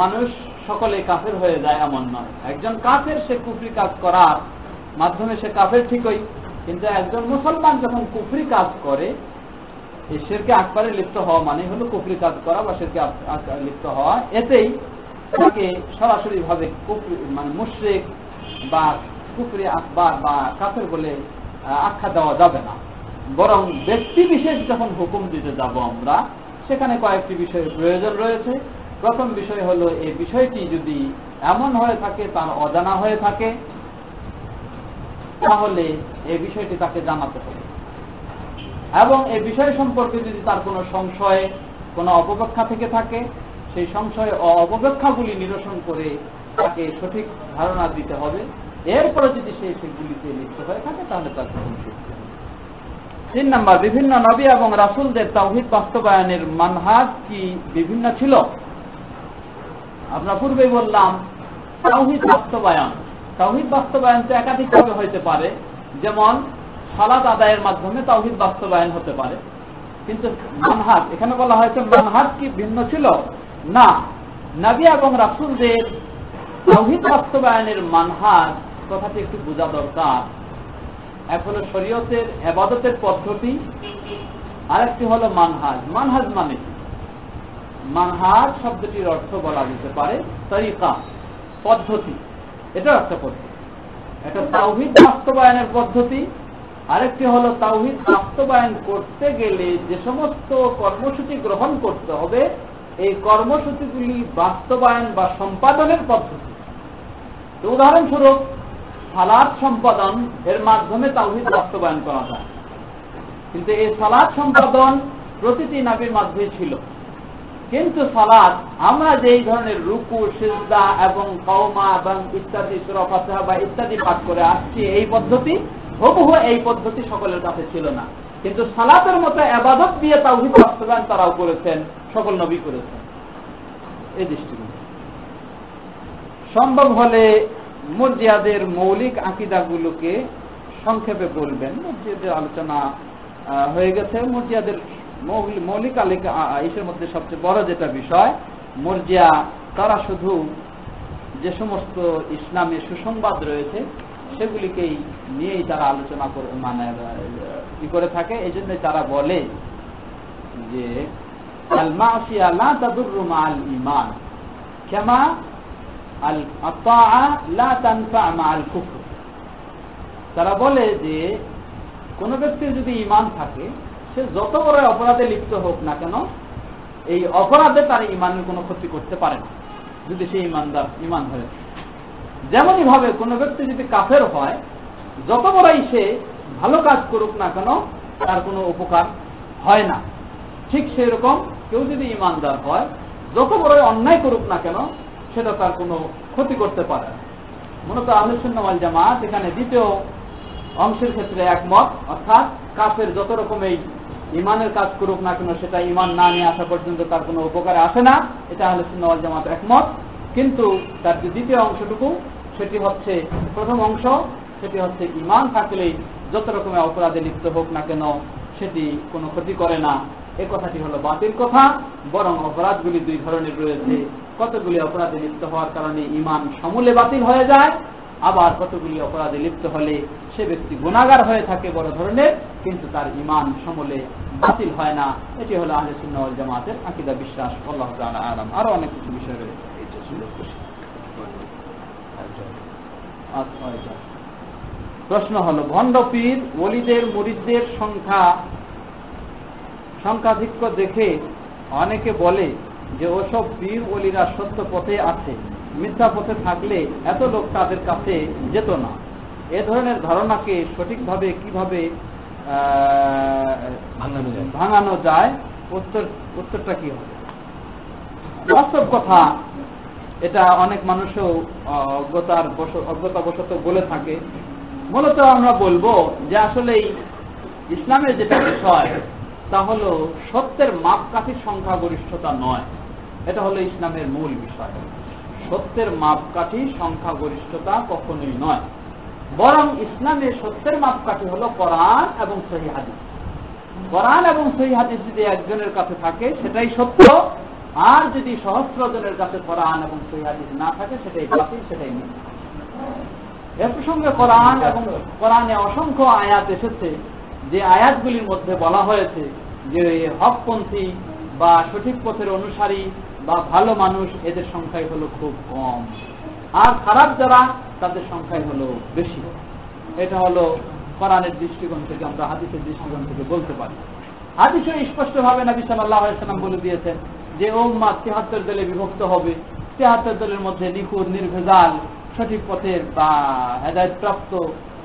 মানুষ সকলে কাফের হয়ে যায় এমন নয়। একজন কাফের সে কুফরি কাজ করার মাধ্যমে সে কাফের ঠিকই, কিন্তু একজন মুসলমান যখন কুফরি কাজ করে, এই শিরকে আকবারে লিপ্ত হওয়া মানে হলো কুফরি কাজ করা বা শিরকে আকবারে লিপ্ত হওয়া, এতেই তাকে সরাসরি ভাবে কুফরি মানে মুশরিক বা কুফরি আকবার বা কাফের বলে আখ্যা দেওয়া যাবে না। বরং ব্যক্তি বিশেষ যখন হুকুম দিতে যাব আমরা, সেখানে কয়েকটি বিষয়ের প্রয়োজন রয়েছে। প্রথম বিষয় হলো এই বিষয়টি যদি এমন হয়ে থাকে, তার অজানা হয়ে থাকে, তাহলে এই বিষয়টি তাকে জানাতে হবে। এবং এই বিষয় সম্পর্কে যদি তার কোনো সংশয়, কোনো অপব্যাখ্যা থেকে থাকে, সেই সংশয় ও অপব্যাখ্যাগুলি নিরসন করে তাকে সঠিক ধারণা দিতে হবে। এরপরে যদি সেই সেগুলিতে লিপ্ত হয়ে থাকে তাহলে তার হুকুম শিখতে হবে। 3 নম্বর, বিভিন্ন নবী এবং রাসূলদের তাওহীদ বাস্তবায়নের মানহাজ কি বিভিন্ন ছিল? আমরা পূর্বেই বললাম তাওহীদ বাস্তবায়ন তো একাধিকভাবে হতে পারে। যেমন সালাত আদায়ের মাধ্যমে তাওহীদ বাস্তবায়ন হতে পারে, কিন্তু মানহাজ, এখানে বলা হয়েছে মানহাজ কি ভিন্ন ছিল? না, নবী এবং রাসূলদের তাওহীদ বাস্তবায়নের মানহাজ কথাটি একটু বোঝা দরকার। এক হলো শরীয়তের ইবাদতের পদ্ধতি, আরেকটি হলো মানহাজ। মানহাজ মানে মানহাজ শব্দটির অর্থ বলা যেতে পারে তরিকা, পদ্ধতি। এটা একটা পদ্ধতি, একটা তাওহীদ বাস্তবায়নের পদ্ধতি। আরেকটি হলো তাওহীদ বাস্তবায়ন করতে গেলে যে সমস্ত কর্মসূচি গ্রহণ করতে হবে, এই কর্মসূচিগুলি বাস্তবায়ন বা সম্পাদনের পদ্ধতি। তো উদাহরণস্বরূপ সালাত সম্পাদন এর মাধ্যমে তাওহীদ বাস্তবায়ন করা যায়, কিন্তু এই সালাত সম্পাদন প্রতিটি নবীর মধ্যেই ছিল। কিন্তু সালাত আমরা যেই ধরনের রুকু, সিজদা এবং কওমা এবং ইত্যাদি সূরা ফাতিহা বা ইত্যাদি পাঠ করে আসছি, এই পদ্ধতি হুবহু এই পদ্ধতি সকলের কাছে ছিল না। কিন্তু সালাতের মতো ইবাদত দিয়ে তাওহীদ বাস্তবায়ন তারাও করেছেন, সকল নবী করেছেন। এই দৃষ্টিকোণ সম্ভব হলে মুরজিয়াদের মৌলিক আকীদাগুলোকে সংক্ষেপে বলবেন। মুরজিয়াদের আলোচনা হয়ে গেছে। মুরজিয়াদের মৌলিক ইসের মধ্যে সবচেয়ে বড় যেটা বিষয়, মুরজিয়া তারা শুধু যে সমস্ত ইসলামে সুসংবাদ রয়েছে সেগুলিকেই নিয়েই তারা আলোচনা করে, মানে কি করে থাকে। এই জন্য তারা বলে যে আল মাসিয়া লা তাদুররু মা'আল ঈমান কামা আল আত্তাআ লা তানফা মা'আল কুফর। তারা বলে যে কোন ব্যক্তির যদি ঈমান থাকে, সে যত বড় অপরাধে লিপ্ত হোক না কেন এই অপরাধে তার ইমানের কোনো ক্ষতি করতে পারে না, যদি সে ইমান হয়ে। যেমনই ভাবে কোনো ব্যক্তি যদি কাফের হয়, যত বড়ই সে ভালো কাজ করুক না কেন তার কোনো উপকার হয় না। ঠিক সেই রকম কেউ যদি ইমানদার হয়, যত বড় অন্যায় করুক না কেন সেটা তার কোনো ক্ষতি করতে পারে না। মূলত আহলে সুন্নাহ ওয়াল জামাত এখানে দ্বিতীয় অংশের ক্ষেত্রে একমত, অর্থাৎ কাফের যত রকম এই ইমানের কাজ করুক না কেন সেটা ইমান না নিয়ে আসা পর্যন্ত তার কোনো উপকারে আসে না, এটা আহলে সুন্নাহ ওয়াল জামাত একমত। কিন্তু তার যে দ্বিতীয় অংশটুকু সেটি হচ্ছে, প্রথম অংশ সেটি হচ্ছে ইমান থাকলেই যত রকমের অপরাধে লিপ্ত হোক না কেন সেটি কোনো ক্ষতি করে না। এ কথাটি হলো বাতিল কথা। বরং অপরাধগুলি দুই ধরনের রয়েছে। কতগুলি অপরাধে লিপ্ত হওয়ার কারণে ইমান সমূলে বাতিল হয়ে যায়, আবার কতগুলি অপরাধে লিপ্ত হলে সে ব্যক্তি গুনাহগার হয়ে থাকে বড় ধরনের, কিন্তু তার ইমান সমূলে বাতিল হয় না। এটি হলো আহলে সুন্নাহ ওয়াল জামাতের আকীদা, বিশ্বাস। আল্লাহু তাআলা আলাম। আরো অনেক কিছু বিষয় রয়েছে। প্রশ্ন হলো, ভণ্ড পীর ওলিদের মুরিদদের সংখ্যাধিক্য দেখে অনেকে বলে যে ওসব পীর ওলিরা সত্য পথে আছে, মিথ্যা পথে থাকলে এত লোক তাদের কাছে যেত না। এ ধরনের ধারণাকে সঠিকভাবে কিভাবে ভাঙানো যায়? উত্তরটা কি হবে? বাস্তব কথা, এটা অনেক মানুষও অজ্ঞতাবশত বলে থাকে। মূলত আমরা বলবো যে আসলে ইসলামের যেটা বিষয় তা হলো সত্যের মাপকাঠির সংখ্যাগরিষ্ঠতা নয়। এটা হলো ইসলামের মূল বিষয়। সত্যের মাপকাঠি সংখ্যাগরিষ্ঠতা কখনোই নয়, বরং ইসলামের সত্যের মাপকাঠি হলো কোরআন এবং সহিহ হাদিস। কোরআন এবং সহিহ হাদিস যদি একজনের কাছে থাকে সেটাই সত্য, আর যদি সহস্র জনের কাছে কোরআন এবং সহিহ হাদিস না থাকে সেটাই বাতিল, সেটাই মিথ্যা। এ প্রসঙ্গে কোরআন এবং কোরআনে অসংখ্য আয়াত এসেছে, যে আয়াতগুলির মধ্যে বলা হয়েছে যে হকপন্থী বা সঠিক পথের অনুসারী বা ভালো মানুষ এদের সংখ্যাই হলো খুব কম, আর খারাপ যারা তাদের সংখ্যাই হলো বেশি। এটা হলো কোরআনের দৃষ্টিকোণ থেকে, আমরা হাদিসের দৃষ্টিকোণ থেকে বলতে পারি। হাদিসে স্পষ্টভাবে নবী সাল্লাল্লাহু আলাইহি ওয়াসাল্লাম বলে দিয়েছেন যে উম্মাত ৭৩ দলে বিভক্ত হবে। ৭৩ দলের মধ্যে নিখুঁত নির্ভেজাল সঠিক পথের বা হেদায়েতপ্রাপ্ত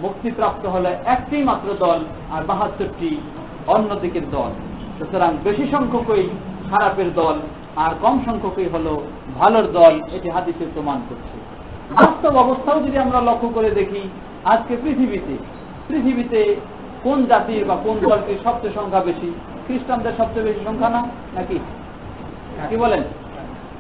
মুক্তিপ্রাপ্ত হলে একটি মাত্র দল, আর ৭২টি অন্যদিকের দল। সুতরাং বেশি সংখ্যকই খারাপের দল আর কম সংখ্যকই হলো ভালোর দল। এটি হাদিসে প্রমাণ করছে। বাস্তব অবস্থাও যদি আমরা লক্ষ্য করে দেখি, আজকে পৃথিবীতে কোন জাতির বা কোন দলটির সবচেয়ে সংখ্যা বেশি? খ্রিস্টানদের সবচেয়ে বেশি সংখ্যা না নাকি? কি বলেন?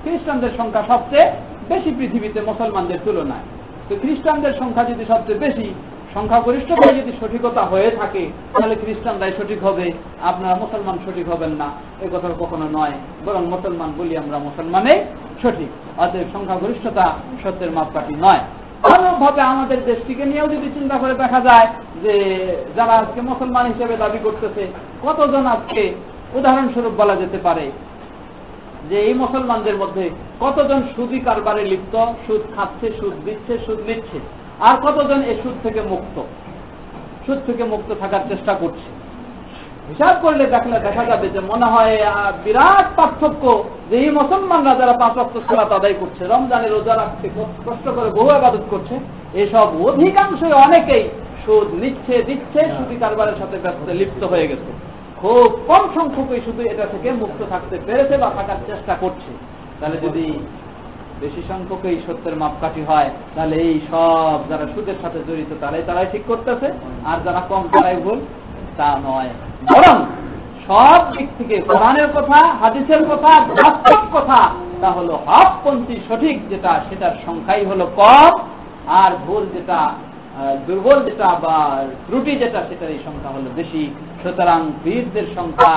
খ্রিস্টানদের সংখ্যা সবচেয়ে বেশি পৃথিবীতে মুসলমানদের তুলনায়। তো খ্রিস্টানদের সংখ্যা যদি সবচেয়ে বেশি, সংখ্যাগরিষ্ঠতা যদি সঠিকতা হয়ে থাকে, তাহলে খ্রিস্টানরাই সঠিক হবে, আপনারা মুসলমান সঠিক হবেন না। এই কথা কখনো নয়, বরং মুসলমান বলি আমরা মুসলমানে সঠিক। অতএব সংখ্যাগরিষ্ঠতা সত্যের মাপকাঠি নয়। অনুরূপভাবে আমাদের দেশটিকে নিয়েও যদি চিন্তা করে দেখা যায় যে যারা আজকে মুসলমান হিসেবে দাবি করতেছে, কতজন আজকে উদাহরণস্বরূপ বলা যেতে পারে যে এই মুসলমানদের মধ্যে কতজন সুদী কারবারে লিপ্ত, সুদ খাচ্ছে, সুদ দিচ্ছে, সুদ নিচ্ছে, আর কতজন এই সুদ থেকে মুক্ত থাকার চেষ্টা করছে? হিসাব করলে দেখা যাবে যে মনে হয় বিরাট পার্থক্য, যে এই মুসলমানরা যারা 5 ওয়াক্ত সালাত আদায় করছে, রমজানের রোজা রাখছে, কষ্ট করে বহু ইবাদত করছে, এসব অধিকাংশই অনেকেই সুদ নিচ্ছে, দিচ্ছে, সুদী কারবারের সাথে লিপ্ত হয়ে গেছে। খুব কম সংখ্যকই শুধু এটা থেকে মুক্ত থাকতে পেরেছে বা থাকার চেষ্টা করছে। তাহলে যদি বেশি সংখ্যকই সত্যের মাপকাঠি হয়, তাহলে এই সব যারা সুদের সাথে জড়িত তারাই ঠিক করতেছে, আর যারা কম তারাই ভুল, তা নয়। বরং সব দিক থেকে কোরআনের কথা, হাদিসের কথা, বাস্তব কথা, তা হলো হকপন্থী সঠিক যেটা, সেটার সংখ্যাই হলো কম, আর ভুল যেটা, দুর্বল যেটা বা ত্রুটি যেটা, সেটার এই সংখ্যা হলো বেশি। সুতরাং পীরদের সংখ্যা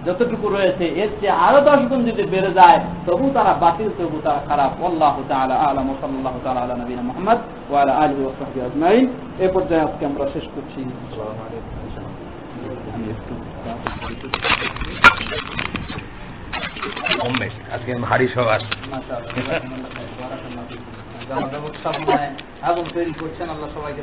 যতটুকু রয়েছে এর চেয়ে আরো 10 গুণ যদি বেড়ে যায়, তবু তারা বাতিল, তবু তারা খারাপ। আল্লাহু তাআলা আ'লাম। সাল্লাল্লাহু তাআলা আলা নবিনা মুহাম্মদ ওয়া আলা আলিহি ওয়া সাহবিহি আজমাইন। এই পর্যায়ে আজকে আমরা শেষ করছি। আসসালামু আলাইকুম। আজকে ভারী সবার মাশাআল্লাহ। আগুন তৈরি করছেন, আল্লাহ সবাইকে